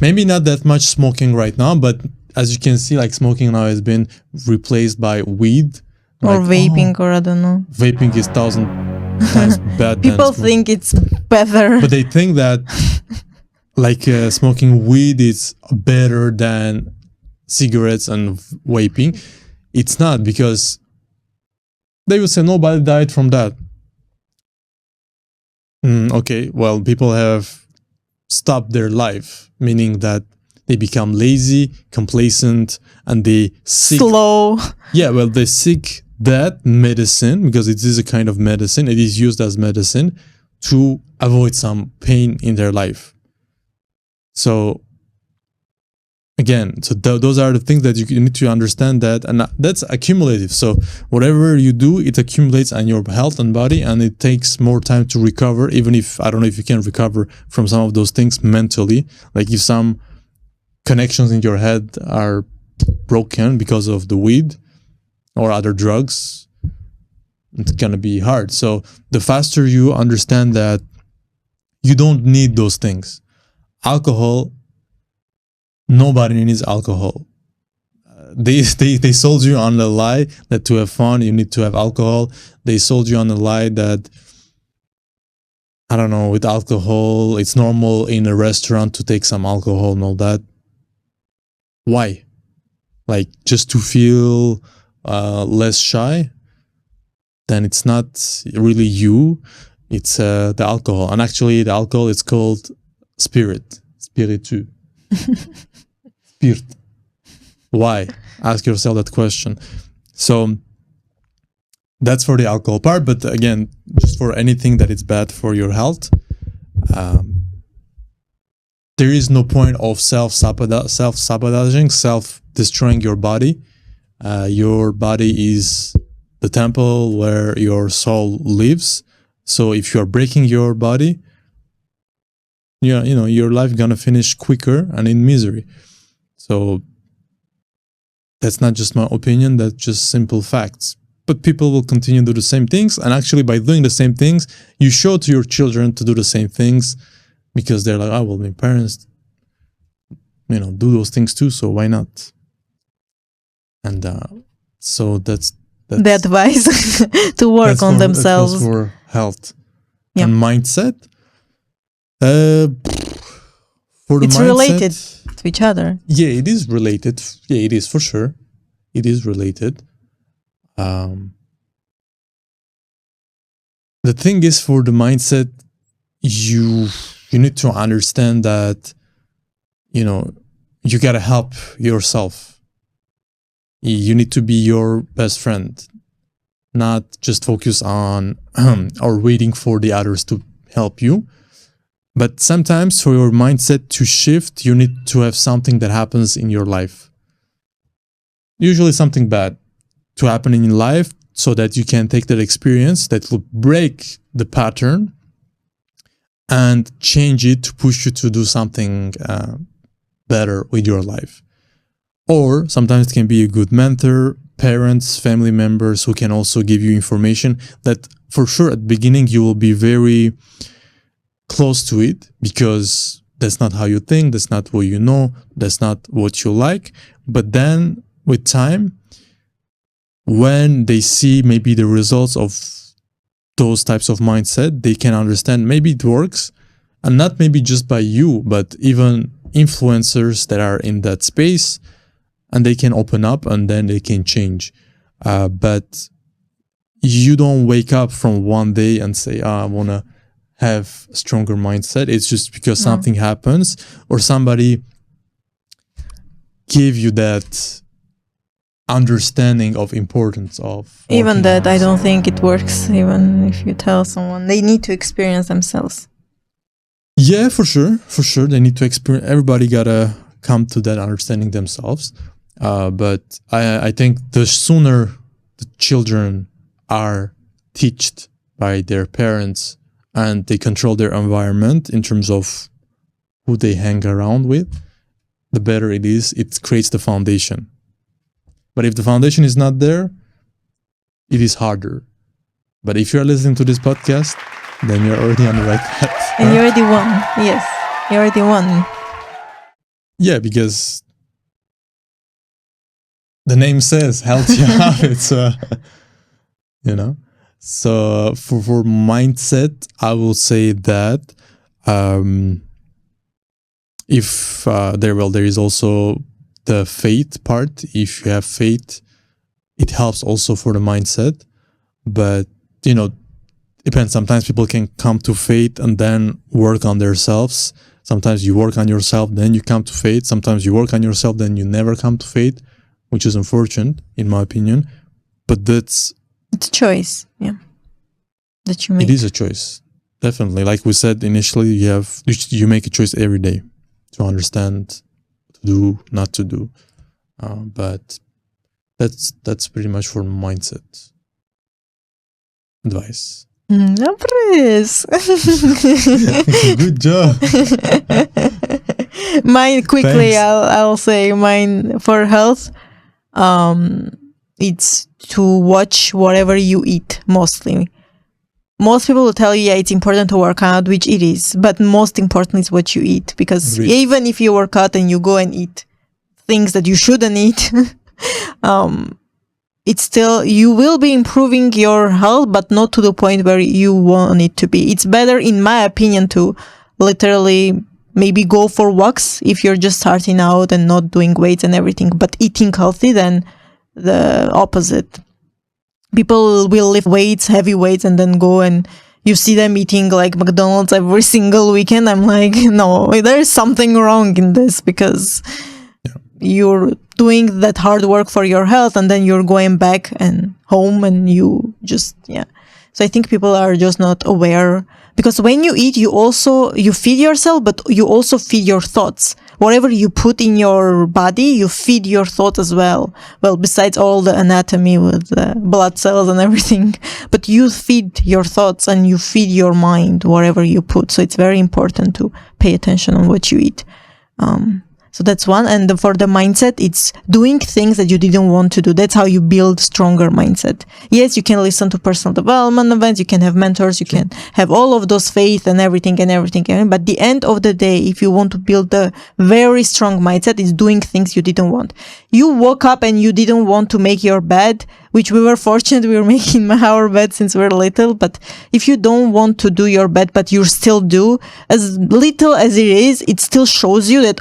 maybe not that much smoking right now, but as you can see, like smoking now has been replaced by weed or vaping, or I don't know. Vaping is 1,000 times bad. People think it's better, but they think that like smoking weed is better than cigarettes and vaping. It's not, because they will say nobody died from that. Okay, well, people have stopped their life, meaning that they become lazy, complacent, and they seek... Slow. Yeah, well, they seek that medicine, because it is a kind of medicine. It is used as medicine to avoid some pain in their life. So... Again, those are the things that you need to understand, that, and that's accumulative. So whatever you do, it accumulates on your health and body, and it takes more time to recover, even if, I don't know if you can recover from some of those things mentally. Like if some connections in your head are broken because of the weed or other drugs, it's gonna be hard. So the faster you understand that you don't need those things. Alcohol, nobody needs alcohol. They sold you on the lie that to have fun you need to have alcohol. They sold you on the lie that, I don't know, with alcohol it's normal in a restaurant to take some alcohol and all that. Why? Like just to feel less shy? Then it's not really you, it's the alcohol. And actually the alcohol is called spiritu. Spirit. Why? Ask yourself that question. So that's for the alcohol part, but again, just for anything that is bad for your health, there is no point of self-sabotaging, self-destroying your body. Your body is the temple where your soul lives. So if you are breaking your body, your life gonna finish quicker and in misery. So that's not just my opinion, that's just simple facts. But people will continue to do the same things, and actually by doing the same things, you show to your children to do the same things, because they're like, oh, well, my parents, do those things too, so why not? And so that's the advice to work on themselves. That's for health and mindset. For the it's mindset, related to each other. Yeah, it is related. Yeah, it is for sure. It is related. The thing is, for the mindset, you need to understand that, you gotta help yourself. You need to be your best friend, not just focus on or waiting for the others to help you. But sometimes for your mindset to shift, you need to have something that happens in your life. Usually something bad to happen in life, so that you can take that experience that will break the pattern and change it to push you to do something better with your life. Or sometimes it can be a good mentor, parents, family members who can also give you information that for sure at the beginning you will be very close to it, because that's not how you think, that's not what you know, that's not what you like. But then with time, when they see maybe the results of those types of mindset, they can understand maybe it works, and not maybe just by you, but even influencers that are in that space, and they can open up and then they can change. But you don't wake up from one day and say, I want to have a stronger mindset. It's just because something happens or somebody give you that understanding of importance of even that. I don't think it works. Even if you tell someone, they need to experience themselves. Yeah, for sure. They need to experience. Everybody gotta come to that understanding themselves. But I think the sooner the children are taught by their parents and they control their environment in terms of who they hang around with, the better it is. It creates the foundation. But if the foundation is not there, it is harder. But if you're listening to this podcast, then you're already on the right path. And you already won. Yes, you already won. Yeah, because the name says healthy habits. So for mindset, I will say that if there is also the faith part. If you have faith, it helps also for the mindset. But depends. Sometimes people can come to faith and then work on themselves. Sometimes you work on yourself, then you come to faith. Sometimes you work on yourself, then you never come to faith, which is unfortunate in my opinion. But it's a choice, that you make. It is a choice, definitely. Like we said initially, you make a choice every day to understand, to do, not to do. But that's pretty much for mindset advice. Chris. Good job. Mine quickly. I'll say mine for health. It's to watch whatever you eat mostly. Most people will tell you, it's important to work out, which it is, but most important is what you eat, because even if you work out and you go and eat things that you shouldn't eat, it's still, you will be improving your health, but not to the point where you want it to be. It's better, in my opinion, to literally maybe go for walks if you're just starting out and not doing weights and everything, but eating healthy than the opposite. People will lift weights, heavy weights, and then go and you see them eating like McDonald's every single weekend. I'm like, no, there's something wrong in this, because you're doing that hard work for your health and then you're going back and home and you just, So I think people are just not aware, because when you eat, you feed yourself, but you also feed your thoughts. Whatever you put in your body, you feed your thought as well. Well, besides all the anatomy with the blood cells and everything, but you feed your thoughts and you feed your mind, whatever you put. So it's very important to pay attention on what you eat. So that's one. And for the mindset, it's doing things that you didn't want to do. That's how you build stronger mindset. Yes, you can listen to personal development events. You can have mentors. You can have all of those faith and everything. But at the end of the day, if you want to build a very strong mindset, it's doing things you didn't want. You woke up and you didn't want to make your bed, which we were fortunate we were making our bed since we were little. But if you don't want to do your bed, but you still do, as little as it is, it still shows you that,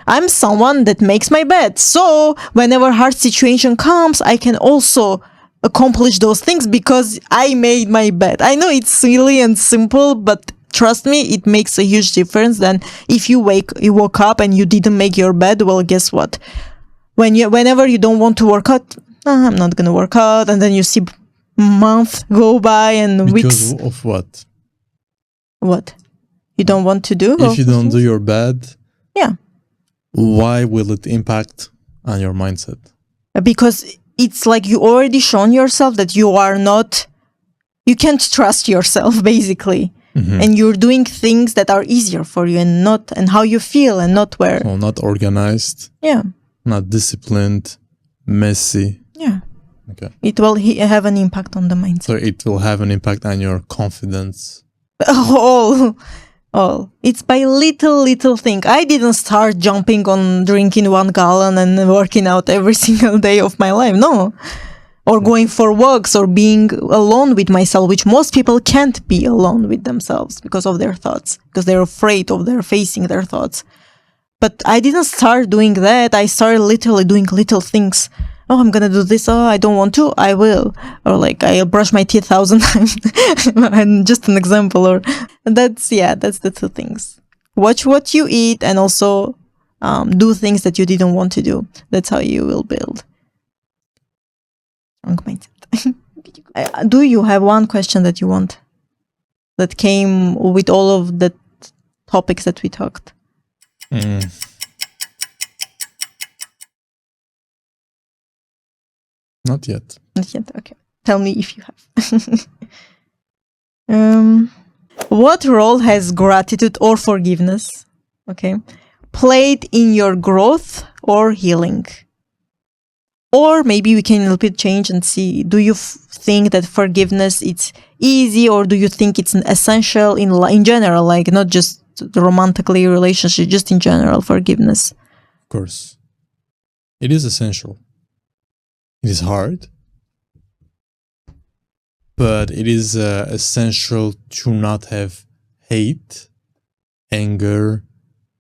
I'm someone that makes my bed. So whenever hard situation comes, I can also accomplish those things because I made my bed. I know it's silly and simple, but trust me, it makes a huge difference. Then if you woke up and you didn't make your bed, well, guess what? Whenever you don't want to work out, I'm not going to work out. And then you see months go by and weeks. Because of what? What? You don't want to do? If you don't do your bed. Yeah. Why will it impact on your mindset? Because it's like you already shown yourself that you can't trust yourself, basically. Mm-hmm. And you're doing things that are easier for you and how you feel and not where. So not organized. Yeah. Not disciplined, messy. Yeah. Okay. It will have an impact on the mindset. So it will have an impact on your confidence. Oh, Oh, it's by little thing. I didn't start jumping on drinking 1 gallon and working out every single day of my life. No. Or going for walks or being alone with myself, which most people can't be alone with themselves because of their thoughts, because they're afraid of their facing their thoughts. But I didn't start doing that. I started literally doing little things. Oh, I'm gonna do this. Oh, I don't want to. I will. Or like I'll brush my teeth 1,000 times. And just an example. Or that's the 2 things. Watch what you eat and also do things that you didn't want to do. That's how you will build. Wrong mindset. Do you have one question that you want that came with all of the topics that we talked? Not yet. Not yet. Okay. Tell me if you have. What role has gratitude or forgiveness, played in your growth or healing? Or maybe we can a little bit change and see, do you think that forgiveness it's easy, or do you think it's an essential in general, like not just romantically relationship, just in general forgiveness? Of course. It is essential. It is hard. But it is essential to not have hate, anger,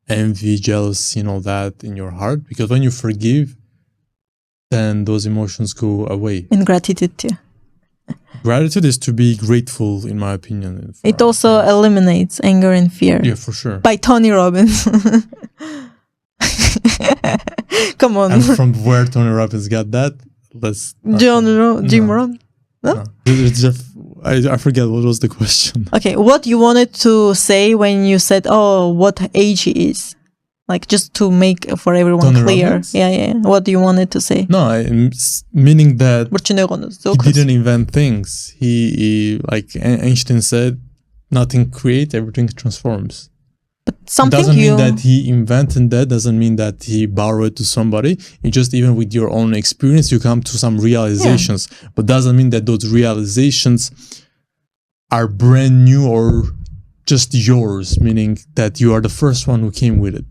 envy, jealousy, and all that in your heart. Because when you forgive, then those emotions go away. And gratitude too. Gratitude is to be grateful, in my opinion. It also eliminates anger and fear. Yeah, for sure. By Tony Robbins. Come on. And from where Tony Robbins got that? Jim Rohn? No? It's just, I forget what was the question. Okay, what you wanted to say when you said, what age he is? Like, just to make for everyone Tony clear. Robbins? Yeah. What do you wanted to say? No, meaning that he didn't invent things. He like Einstein said, nothing creates, everything transforms. But something doesn't mean that he invented that, doesn't mean that he borrowed to somebody. It just, even with your own experience, you come to some realizations. Yeah. But doesn't mean that those realizations are brand new or just yours, meaning that you are the first one who came with it.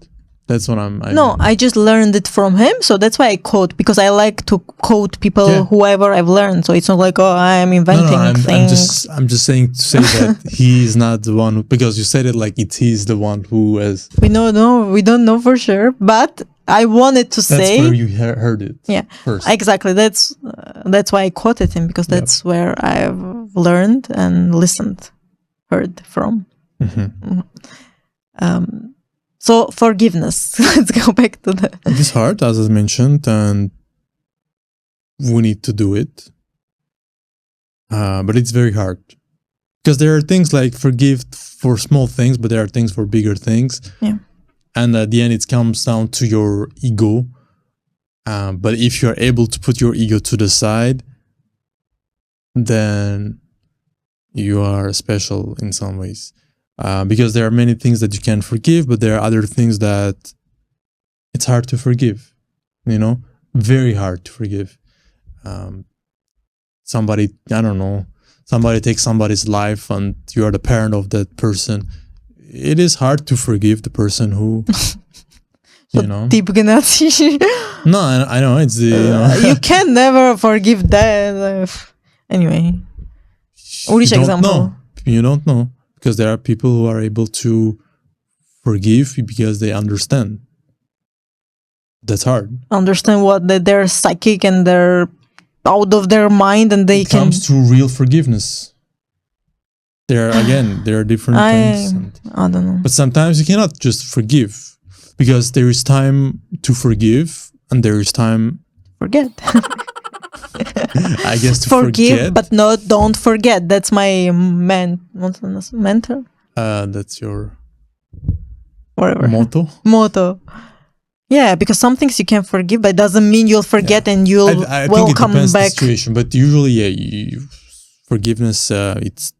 That's what I just learned it from him, so that's why I quote, because I like to quote people, whoever I've learned, so it's not like, I am inventing things. I'm just saying to say that he is not the one, because you said it like he's the one who has... We don't know for sure, but I wanted to say... That's where you heard it first. Exactly, that's why I quoted him, because that's where I've learned and heard from. So forgiveness. Let's go back to that. It is hard, as I mentioned, and we need to do it. But it's very hard. Because there are things like forgive for small things, but there are things for bigger things. Yeah. And at the end, it comes down to your ego. But if you're able to put your ego to the side, then you are special in some ways. Because there are many things that you can forgive, but there are other things that it's hard to forgive, very hard to forgive. Somebody takes somebody's life and you are the parent of that person. It is hard to forgive the person who, Deep Nazi. No, I know, it's the, you can never forgive that. Anyway. You don't know. Because there are people who are able to forgive because they understand. That's hard. Understand what? That they're psychic and they're out of their mind and they can... It comes to real forgiveness. There are different things. I don't know. But sometimes you cannot just forgive. Because there is time to forgive and there is time... Forget. I guess to forgive, but don't forget. That's my mentor. That's your whatever motto. Yeah, because some things you can forgive, but it doesn't mean you'll forget and you'll I will think it come depends back. The situation, but usually, forgiveness. It's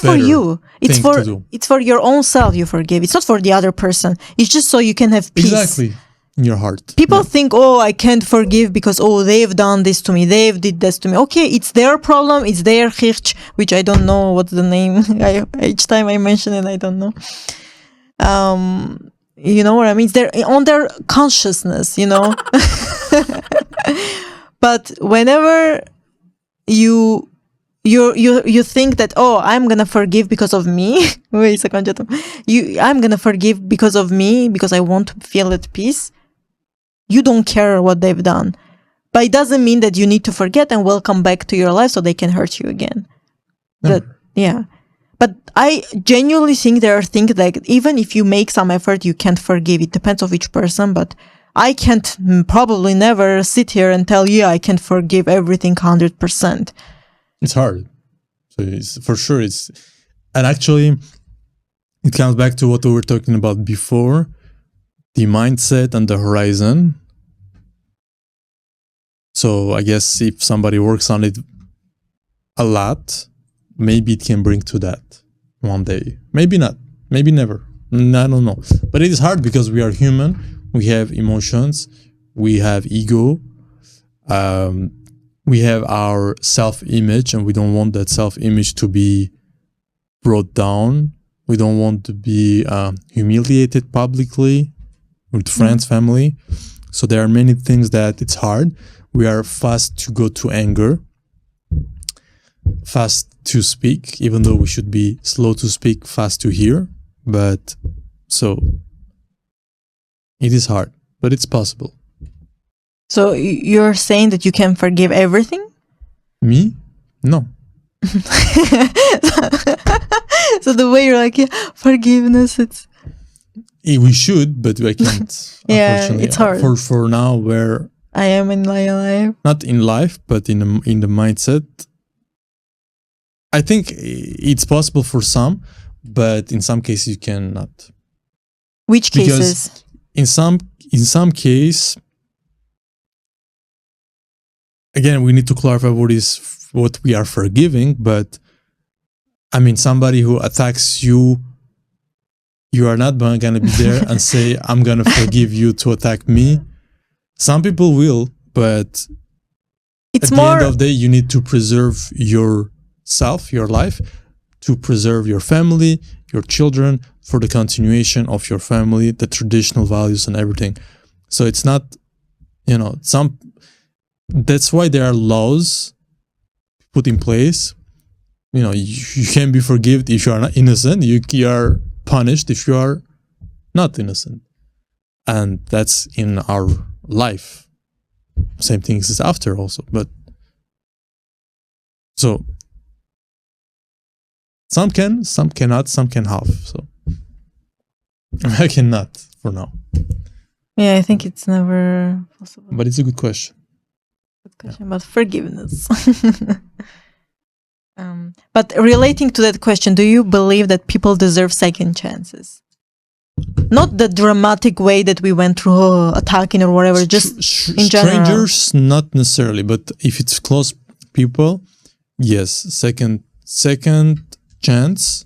for you. It's for your own self. You forgive. It's not for the other person. It's just so you can have peace. Exactly. in your heart. People think, I can't forgive because, they've done this to me. They've did this to me. Okay, it's their problem. It's their hirch, which I don't know what's the name. Each time I mention it, I don't know. You know what I mean? It's on their consciousness, But whenever you think that, I'm gonna forgive because of me. Wait a second, I'm gonna forgive because of me, because I want to feel at peace. You don't care what they've done. But it doesn't mean that you need to forget and welcome back to your life so they can hurt you again. But I genuinely think there are things like, even if you make some effort, you can't forgive. It depends on each person, but I can't probably never sit here and tell you I can forgive everything 100%. It's hard. So for sure and actually it comes back to what we were talking about before. The mindset and the horizon. So I guess if somebody works on it a lot, maybe it can bring to that one day. Maybe not. Maybe never. I don't know. But it is hard because we are human. We have emotions. We have ego. We have our self-image, and we don't want that self-image to be brought down. We don't want to be humiliated publicly with friends, family. So there are many things that it's hard. We are fast to go to anger, fast to speak, even though we should be slow to speak, fast to hear. But so it is hard, but it's possible. So you're saying that you can forgive everything? Me? No. So the way you're like, forgiveness, it's... We should, but I can't. Yeah, it's hard. For now, where I am in my life. Not in life, but in the mindset. I think it's possible for some, but in some cases you cannot. Which cases? In some case, again, we need to clarify what we are forgiving. But I mean, somebody who attacks you, you are not gonna be there and say, "I'm gonna forgive you to attack me." Some people will, but it's at the end of the day, you need to preserve yourself, your life, to preserve your family, your children, for the continuation of your family, the traditional values and everything. So it's not, that's why there are laws put in place. You can be forgiven if you are not innocent. You are punished if you are not innocent. And that's in our life. Same thing is after also. But so some can, some cannot, some can have. So I cannot for now. Yeah, I think it's never possible. But it's a good question. Good question about forgiveness. But relating to that question, do you believe that people deserve second chances? Not the dramatic way that we went through attacking or whatever, just in general. Strangers, not necessarily, but if it's close people, yes, second chance.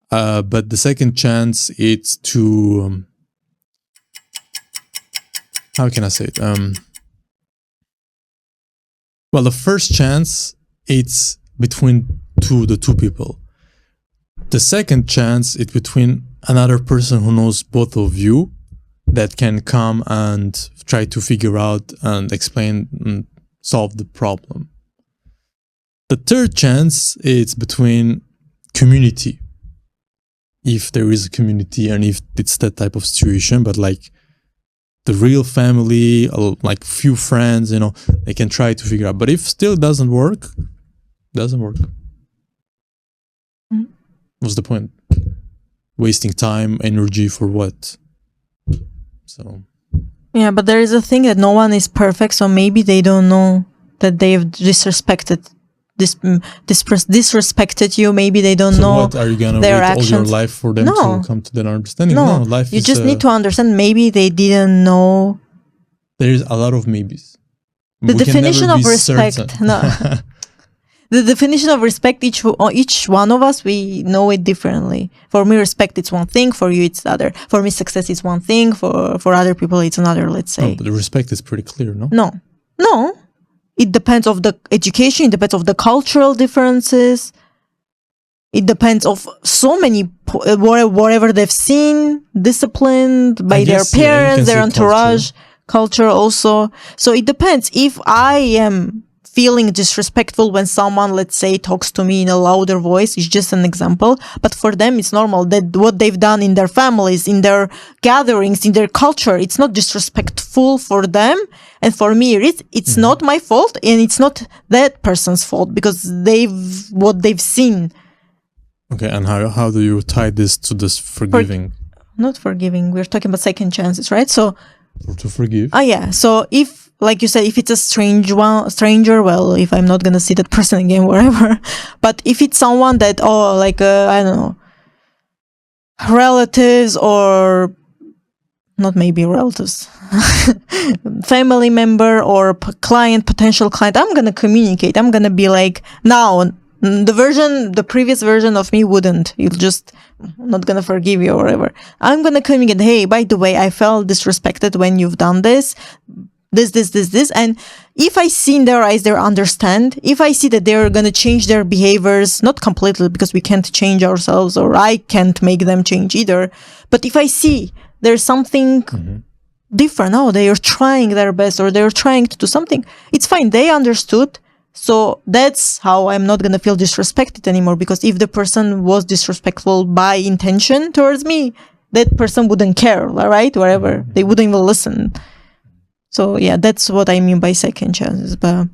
But the second chance, it's to how can I say it? Well, the first chance, it's between the two people. The second chance, it's between another person who knows both of you, that can come and try to figure out and explain and solve the problem. The third chance, it's between community. If there is a community and if it's that type of situation, but like the real family, like few friends, they can try to figure out. But if still doesn't work, Mm-hmm. What's the point? Wasting time, energy for what? So yeah, but there is a thing that no one is perfect, so maybe they don't know that they've disrespected you. Maybe they don't know. What are you gonna their wait actions. all your life for them to come to that understanding? No, life you is just need to understand. Maybe they didn't know. There is a lot of maybes. The definition of respect. No. the definition of respect, each one of us, we know it differently. For me, respect, it's one thing. For you, it's the other. For me, success is one thing. For other people, it's another, let's say. No, but the respect is pretty clear, no? No. It depends of the education. It depends of the cultural differences. It depends of so many, whatever they've seen, disciplined by their parents, their entourage, culture also. So it depends. If I am feeling disrespectful when someone, let's say, talks to me in a louder voice, it's just an example. But for them, it's normal that what they've done in their families, in their gatherings, in their culture, it's not disrespectful for them. And for me, it's not my fault, and it's not that person's fault because what they've seen. Okay, and how do you tie this to this forgiving? Not forgiving. We're talking about second chances, right? So to forgive. Yeah. So if, like you said, if it's a stranger, well, if I'm not gonna see that person again, whatever. But if it's someone that, I don't know, relatives or not maybe relatives, family member or potential client, I'm gonna communicate. I'm gonna be like, now. The previous version of me wouldn't. You'll just, I'm not gonna forgive you or whatever. I'm gonna communicate, hey, by the way, I felt disrespected when you've done this. And if I see in their eyes, they understand. If I see that they're gonna change their behaviors, not completely because we can't change ourselves or I can't make them change either. But if I see there's something different, they are trying their best or they're trying to do something, it's fine. They understood. So that's how I'm not going to feel disrespected anymore, because if the person was disrespectful by intention towards me, that person wouldn't care, right? Whatever. They wouldn't even listen. So yeah, that's what I mean by second chances. But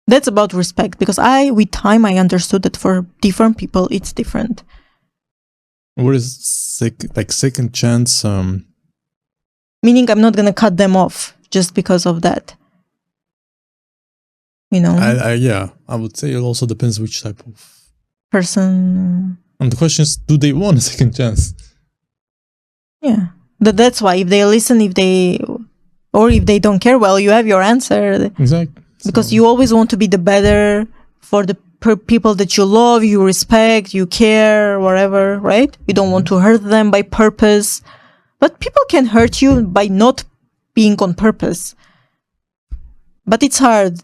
that's about respect, because with time, I understood that for different people, it's different. What is second chance? Meaning I'm not going to cut them off just because of that, I would say it also depends which type of person. And the question is, do they want a second chance? Yeah, that's why if they listen, if they don't care, well, you have your answer. Exactly. Because you always want to be the better for the people that you love, you respect, you care, whatever, right? You don't want to hurt them by purpose, but people can hurt you by not being on purpose. But it's hard.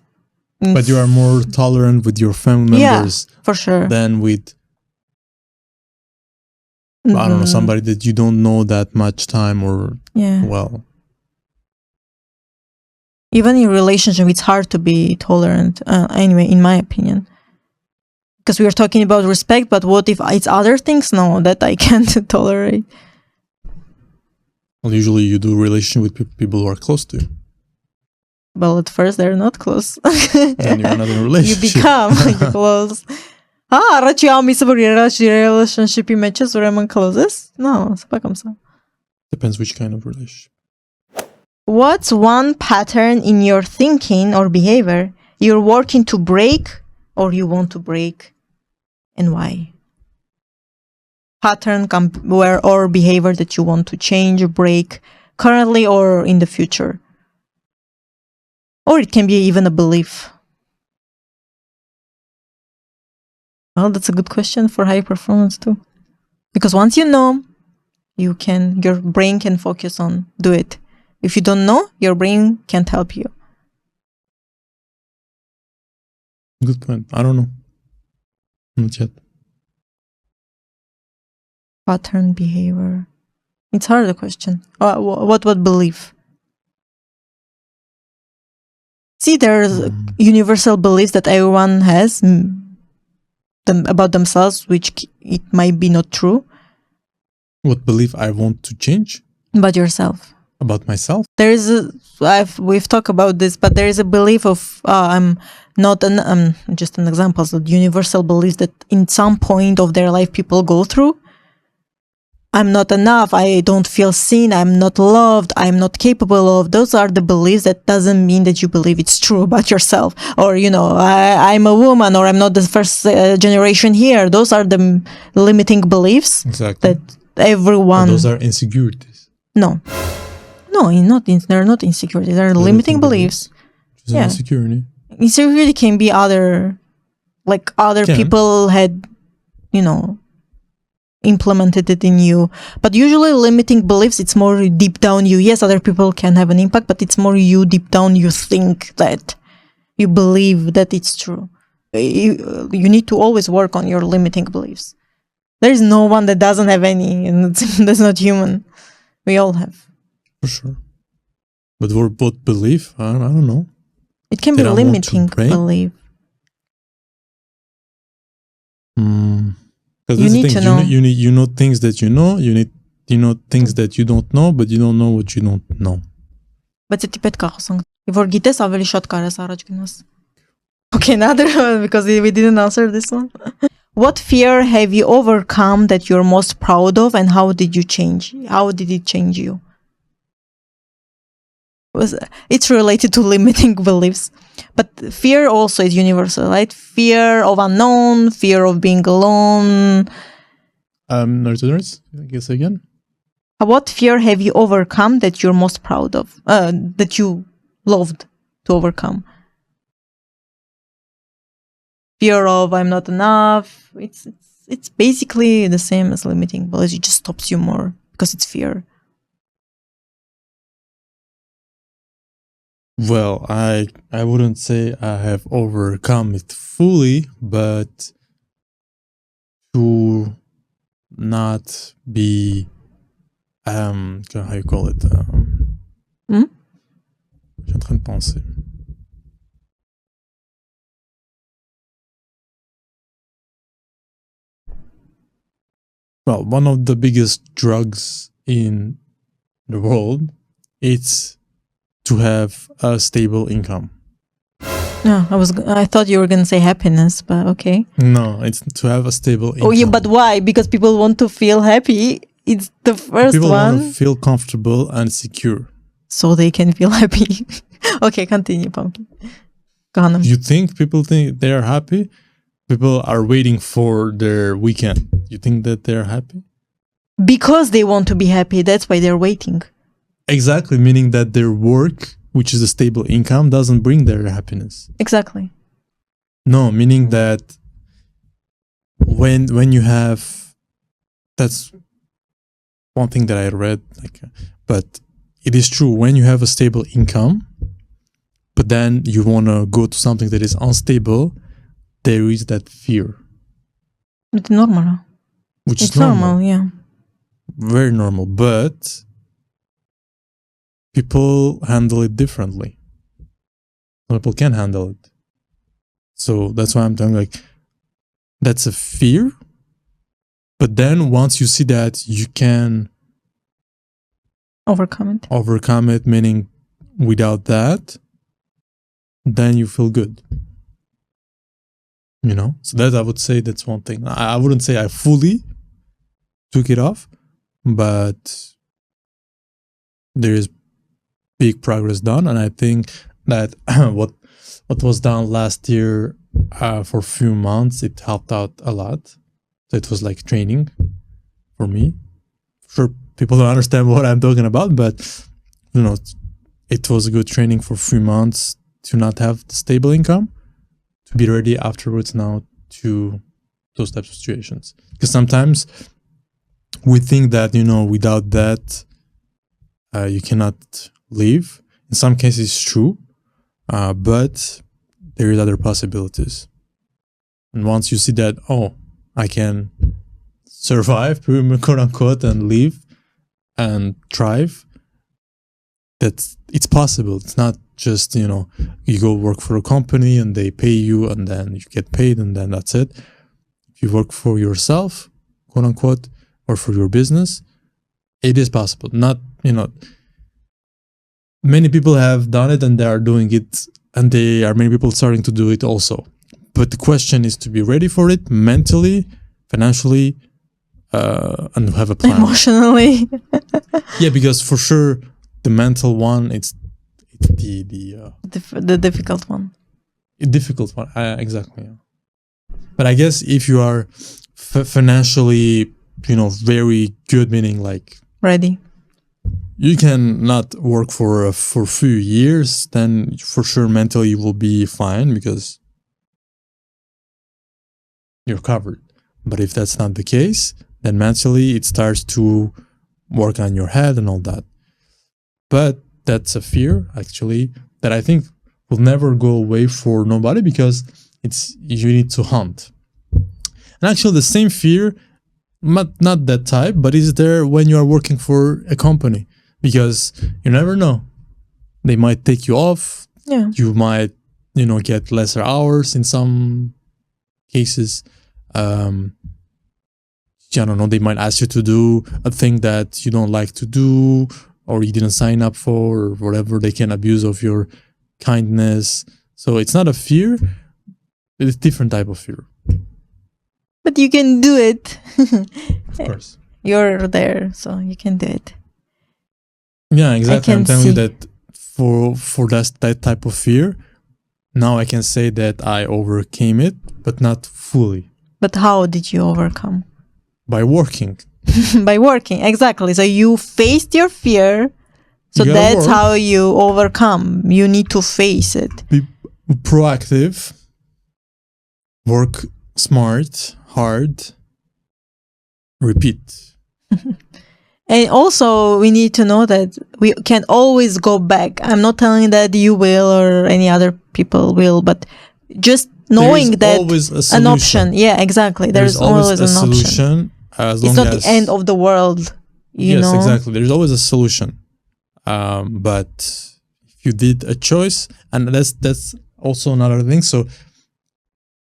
But you are more tolerant with your family members, for sure, than with I don't know, somebody that you don't know that much time or well. Even in relationship, it's hard to be tolerant. Anyway, in my opinion, because we are talking about respect. But what if it's other things? No, that I can't tolerate. Well, usually you do relationship with people who are close to you. Well, at first they're not close. Then you're not in a relationship. You become close. Relationship matches vraiment closest? No, c'est pas comme ça. Depends which kind of relationship. What's one pattern in your thinking or behavior you're working to break or you want to break, and why? Pattern or behavior that you want to change or break currently or in the future. Or it can be even a belief. Well, that's a good question for high performance too. Because once you know, your brain can focus on do it. If you don't know, your brain can't help you. Good point. I don't know. Not yet. Pattern, behavior. It's hard, the question. What belief? See, there's universal beliefs that everyone has about themselves, which it might be not true. What belief I want to change? About yourself. About myself? There is we've talked about this, but there is a belief of I'm not just an example. So universal beliefs that in some point of their life people go through. I'm not enough, I don't feel seen, I'm not loved, I'm not capable of. Those are the beliefs. That doesn't mean that you believe it's true about yourself. Or, I'm a woman, or I'm not the first generation here. Those are the limiting beliefs. Exactly. That everyone... But those are insecurities. No, they're not insecurities. They're limiting beliefs. Just an insecurity. Insecurity can be other people had, implemented it in you. But usually limiting beliefs, it's more deep down you. Yes, other people can have an impact, but it's more you deep down. You think that, you believe that it's true. You need to always work on your limiting beliefs. There is no one that doesn't have any, and that's not human. We all have. For sure. But what belief? I don't know. It can be limiting belief. Because you need to know. You know things that you know. You know things that you don't know, but you don't know what you don't know. Բայց դի պետք է խոսանք. Որ գիտես ավելի շատ կարես առաջ գնաս. Okay, another one, because we didn't answer this one. What fear have you overcome that you're most proud of, and how did you change? How did it change you? It's related to limiting beliefs, but fear also is universal, right? Fear of unknown, fear of being alone. No, I guess again. What fear have you overcome that you're most proud of? That you loved to overcome? Fear of I'm not enough. It's basically the same as limiting beliefs. It just stops you more because it's fear. Well, I wouldn't say I have overcome it fully, but to not be how you call it? Je suis en train de penser. Well, one of the biggest drugs in the world, it's to have a stable income. No, I thought you were going to say happiness, but okay. No, it's to have a stable income. Oh yeah, but why? Because people want to feel happy. It's the first people one. Want to feel comfortable and secure. So they can feel happy. Okay, continue, Pumpkin. You think people think they are happy? People are waiting for their weekend. You think that they're happy? Because they want to be happy. That's why they're waiting. Exactly, meaning that their work, which is a stable income, doesn't bring their happiness. Exactly. No, meaning that when you have, that's one thing that I read, but it is true, when you have a stable income, but then you want to go to something that is unstable, there is that fear. It's normal. Which is normal, yeah. Very normal, but people handle it differently. Some people can handle it. So that's why I'm telling that's a fear. But then once you see that you can overcome it, meaning without that, then you feel good. So that I would say that's one thing. I wouldn't say I fully took it off, but there is big progress done, and I think that what was done last year for a few months, it helped out a lot. So it was like training for me. Sure, people don't understand what I'm talking about, but it was a good training for 3 months to not have the stable income, to be ready afterwards now to those types of situations. Because sometimes we think that without that you cannot live. In some cases it's true, but there is other possibilities. And once you see that, I can survive, quote unquote, and live and thrive, that it's possible. It's not just, you go work for a company and they pay you and then you get paid and then that's it. If you work for yourself, quote unquote, or for your business, it is possible. Not, many people have done it and they are doing it, and there are many people starting to do it also. But the question is to be ready for it mentally, financially, and have a plan. Emotionally. Yeah, because for sure the mental one, it's the difficult one. A difficult one, exactly. Yeah. But I guess if you are financially, very good, meaning like ready, you can not work for a few years, then for sure mentally you will be fine because you're covered. But if that's not the case, then mentally it starts to work on your head and all that. But that's a fear, actually, that I think will never go away for nobody because it's you need to hunt. And actually, the same fear, not that type, but is there when you are working for a company because you never know. They might take you off. Yeah. You might, get lesser hours in some cases. I don't know, they might ask you to do a thing that you don't like to do or you didn't sign up for or whatever. They can abuse of your kindness. So it's not a fear, it's a different type of fear. But you can do it. Of course. You're there, so you can do it. Yeah, exactly. I'm telling you that for that type of fear, now I can say that I overcame it, but not fully. But how did you overcome? By working. By working, exactly. So you faced your fear. So that's how you overcome. You need to face it. Be proactive. Work smart, hard. Repeat. And also, we need to know that we can always go back. I'm not telling that you will or any other people will, but just knowing that an option. Yeah, exactly. There's always an option. It's not the end of the world. You know? Exactly. There's always a solution. But if you did a choice, and that's also another thing. So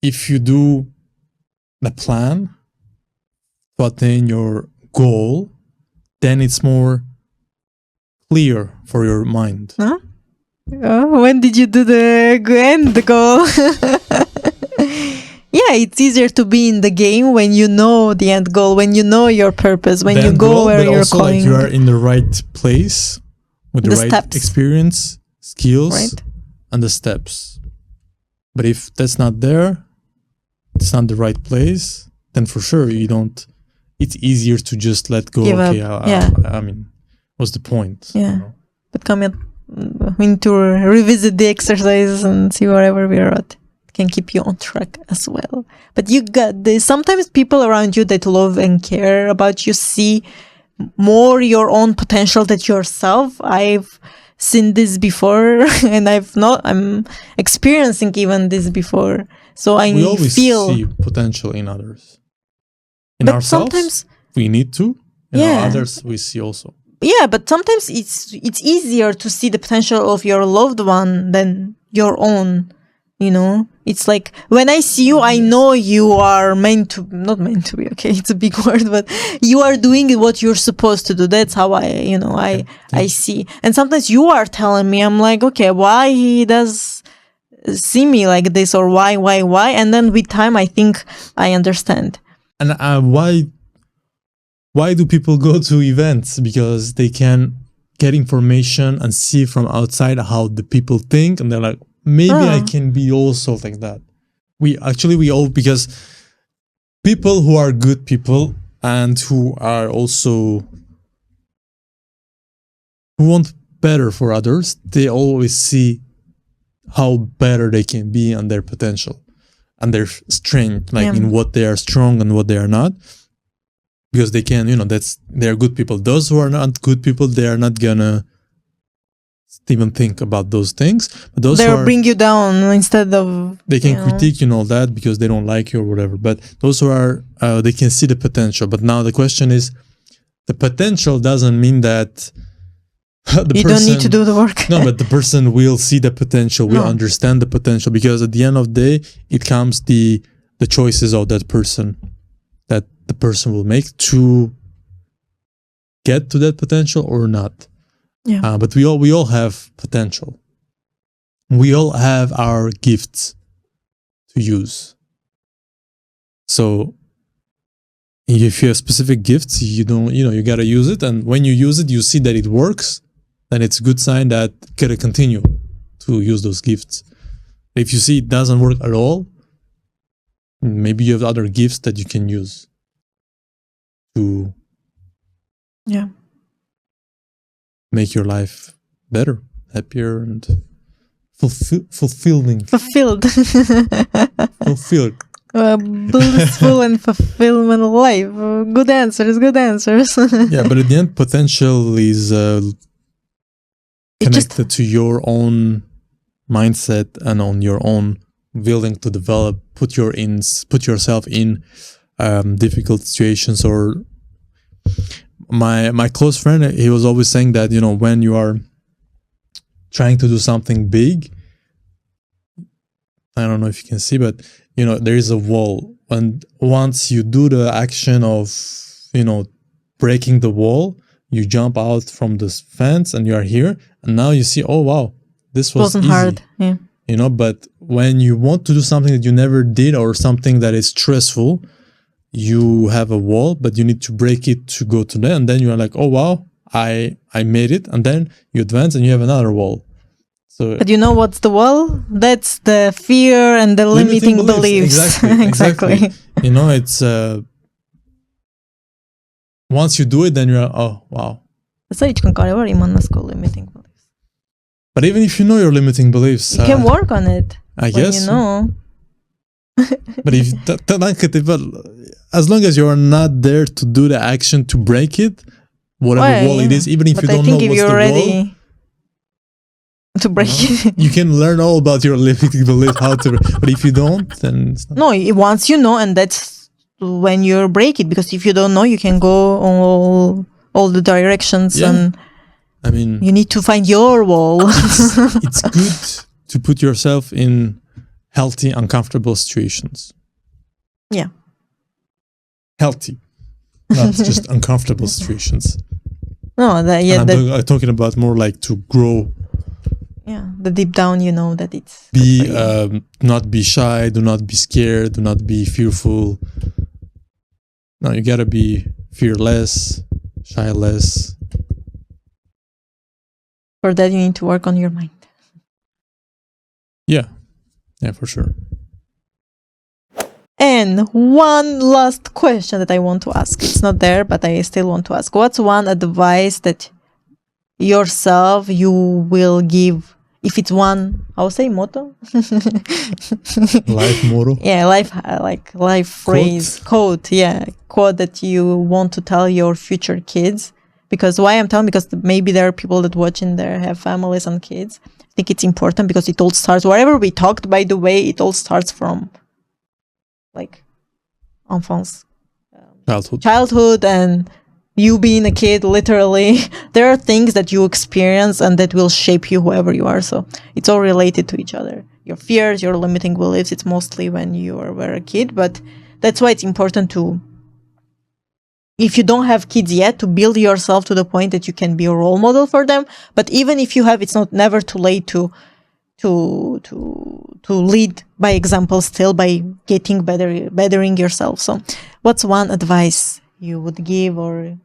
if you do the plan to attain your goal, then it's more clear for your mind. Huh? Oh, when did you do the end goal? Yeah, it's easier to be in the game when you know the end goal, when you know your purpose, when you go where you're also going. Like you are in the right place with the right steps. Experience, skills, right, and the steps. But if that's not there, it's not the right place, then for sure you don't. It's easier to just let go. Give okay, up. I mean, what's the point? Yeah, you know? But we need to revisit the exercises and see wherever we are at. It can keep you on track as well. But you got this. Sometimes people around you that love and care about you see more your own potential than yourself. I've seen this before, and I'm experiencing even this before. So we always see potential in others. In ourselves, sometimes we need to. In others, we see also. Yeah, but sometimes it's easier to see the potential of your loved one than your own. You know, it's like when I see you, I know you are not meant to be. Okay, it's a big word, but you are doing what you're supposed to do. That's how I see. And sometimes you are telling me, I'm like, okay, why he does see me like this, or why? And then with time, I think I understand. And why do people go to events? Because they can get information and see from outside how the people think, and they're like, maybe I can be also like that. Because people who are good people and who are also who want better for others, they always see how better they can be and their potential and their strength, like in what they are strong and what they are not. Because they can, they're good people. Those who are not good people, they are not gonna even think about those things. But those they'll bring you down instead of... They can critique you and all that because they don't like you or whatever. But those who are, they can see the potential. But now the question is, the potential doesn't mean that you don't need to do the work. No, but the person will see the potential, will understand the potential. Because at the end of the day, it comes the choices of that person that the person will make to get to that potential or not. Yeah. But we all have potential. We all have our gifts to use. So if you have specific gifts, you gotta use it. And when you use it, you see that it works, then it's a good sign that you gotta continue to use those gifts. If you see it doesn't work at all, maybe you have other gifts that you can use. Yeah. make your life better, happier, and fulfilling. Fulfilled. Fulfilled. Blissful and fulfillment life. Good answers. Yeah, but at the end, potential is connected to your own mindset and on your own willing to develop, put yourself in difficult situations. Or my close friend, he was always saying that, you know, when you are trying to do something big, I don't know if you can see, but you know, there is a wall, and once you do the action of, you know, breaking the wall, you jump out from this fence and you are here, and now you see, oh wow, this wasn't easy. Hard. Yeah. You know, but when you want to do something that you never did, or something that is stressful, you have a wall, but you need to break it to go to there, and then you are like, oh wow, I made it, and then you advance and you have another wall. So, but you know what's the wall? That's the fear and the limiting beliefs. Exactly. You know, it's once you do it, then you're, oh wow. Să zici că în care ori imanască limiting beliefs. But even if you know your limiting beliefs, you can work on it. I guess. You know. But if as long as you are not there to do the action to break it, whatever wall it is, even if you don't know what's the wall, to break it, you can learn all about your limiting belief, how to. But if you don't, then it's not. No, once you know, and that's when you break it. Because if you don't know, you can go all the directions, and I mean, you need to find your wall. It's good to put yourself in healthy, uncomfortable situations. Yeah. Healthy, not just uncomfortable situations. No, I'm talking about more like to grow. Yeah, the deep down, you know that it's not be shy, do not be scared, do not be fearful. No, you gotta be fearless, shyless. For that, you need to work on your mind. Yeah, for sure. And one last question that I want to ask. It's not there, but I still want to ask. What's one advice that yourself you will give? If it's one, I'll say motto. Life motto. Yeah, life phrase, quote. Yeah, quote that you want to tell your future kids. Because why I'm telling? Because maybe there are people that watching there have families and kids. I think it's important because it all starts wherever we talked. By the way, it all starts from like enfance, childhood, and you being a kid. Literally, there are things that you experience and that will shape you, whoever you are. So it's all related to each other. Your fears, your limiting beliefs. It's mostly when you were a kid, but that's why it's important to. If you don't have kids yet, to build yourself to the point that you can be a role model for them. But even if you have, it's never too late to lead by example, still by getting bettering yourself. So what's one advice you would give or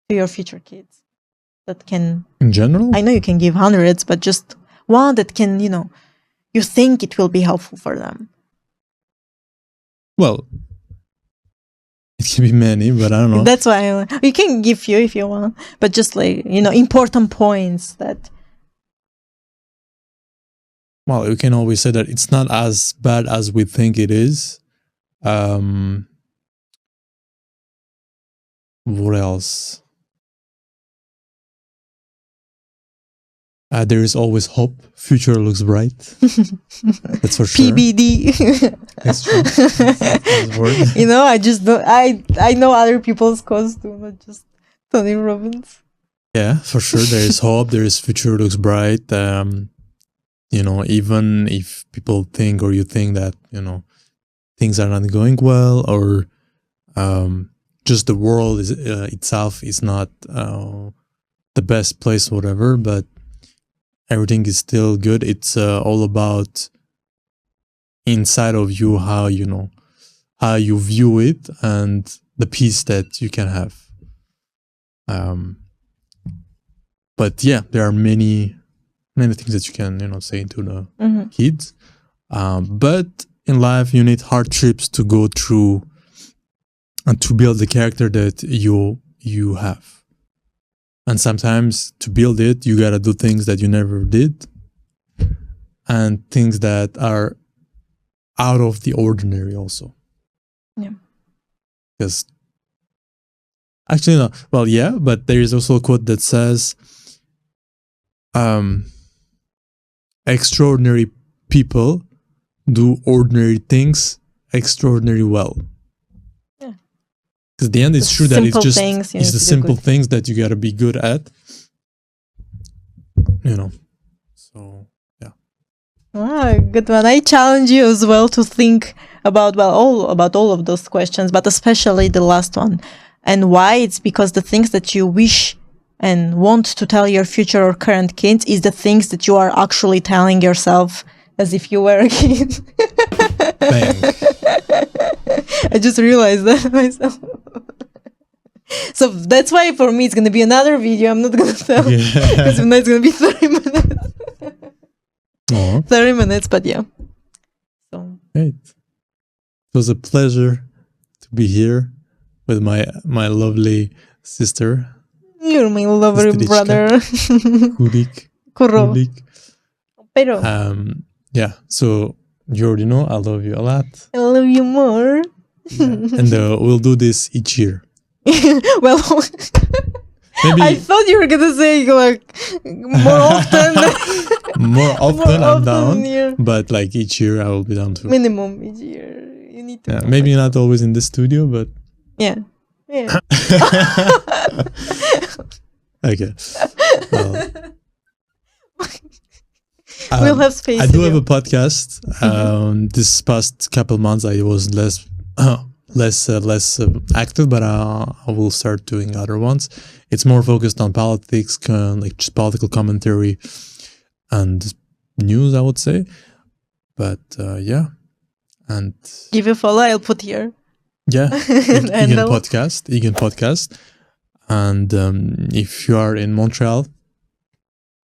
to your future kids that can, in general? I know you can give hundreds, but just one that can, you think it will be helpful for them. Well, it can be many, but I don't know. That's why we can give few if you want, but just like, important points that. Well, we can always say that it's not as bad as we think it is. What else? There is always hope. Future looks bright. That's for sure. PBD. That's true. That's word. I just don't. I know other people's quotes too, not just Tony Robbins. Yeah, for sure. There is hope. There is future looks bright. Even if people think or you think that things are not going well, or just the world is itself is not the best place, whatever, but everything is still good. It's all about inside of you, how you view it and the peace that you can have. But yeah, there are many things that you can say to the kids. But in life, you need hardships to go through and to build the character that you have. And sometimes to build it, you gotta do things that you never did, and things that are out of the ordinary also. Yeah. Because actually, no. Well, yeah, but there is also a quote that says, extraordinary people do ordinary things extraordinary well. Yeah. Because at the end, it's true that it's just it's the simple things that you gotta be good at. So yeah. Ah, good one. I challenge you as well to think about all of those questions, but especially the last one. And why? It's because the things that you wish and want to tell your future or current kids is the things that you are actually telling yourself as if you were a kid. Bang. I just realized that myself. So that's why for me it's going to be another video. I'm not going to tell because it's going to be 30 minutes. Aww. 30 minutes, but yeah. So Great. It was a pleasure to be here with my lovely sister. You're my lovely Sestrička. brother. Kurik. Pero Yeah, so you already know I love you a lot. I love you more. Yeah. And we'll do this each year. Well, Maybe I thought you were gonna say like more often. more often I'm down, yeah. but like each year I will be down too. Minimum each year. You need to. Yeah, maybe not always in the studio, but Yeah. okay. Well, we'll have space. I do have a podcast. This past couple months I was less active, but I will start doing other ones. It's more focused on politics, like just political commentary and news, I would say. But yeah, and give a follow. I'll put here. Yeah, Egan podcast. And if you are in Montreal,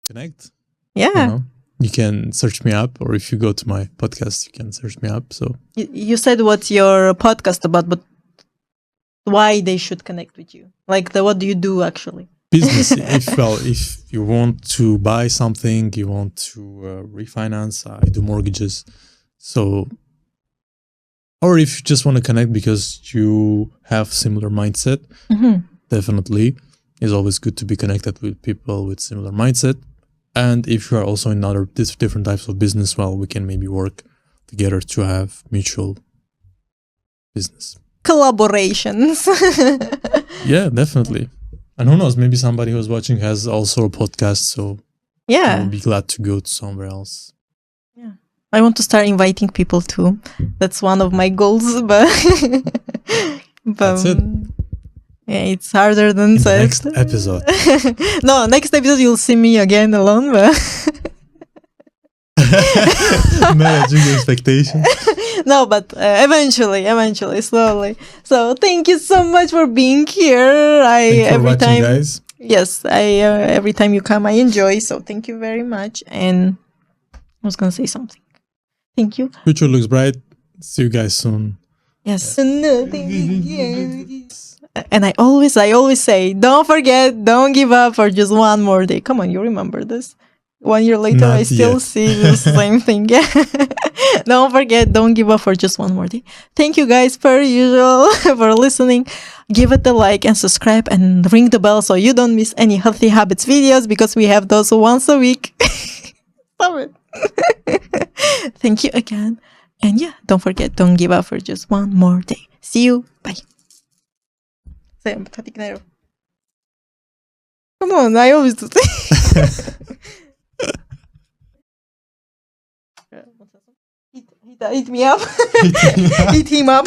connect. Yeah. You can search me up, or if you go to my podcast, you can search me up. So you said what's your podcast about, but why they should connect with you? Like what do you do actually? Business. If you want to buy something, you want to refinance, I do mortgages. So, or if you just want to connect because you have similar mindset, definitely it's always good to be connected with people with similar mindset. And if you are also in other different types of business, well, we can maybe work together to have mutual business collaborations. Yeah, definitely. And who knows, maybe somebody who's watching has also a podcast, so yeah, I will be glad to go to somewhere else. Yeah, I want to start inviting people too. That's one of my goals, but That's it. Yeah, it's harder than In the said. next episode. No, next episode you'll see me again alone, but Managing expectations. no, but eventually, slowly. So thank you so much for being here. Thanks for watching, guys. Yes, every time you come, I enjoy. So thank you very much. And I was gonna say something. Thank you. Future looks bright. See you guys soon. Yes. And I always say, don't forget, don't give up for just one more day. Come on, you remember this? 1 year later, Not I still yet. see the same thing. Yeah. Don't forget, don't give up for just one more day. Thank you guys, per usual, for listening. Give it a like and subscribe and ring the bell so you don't miss any healthy habits videos because we have those once a week. Stop it. Thank you again. And yeah, don't forget, don't give up for just one more day. See you. Bye. Say emphatic narrow. Come on, I always do that. Hit me up. Hit him up.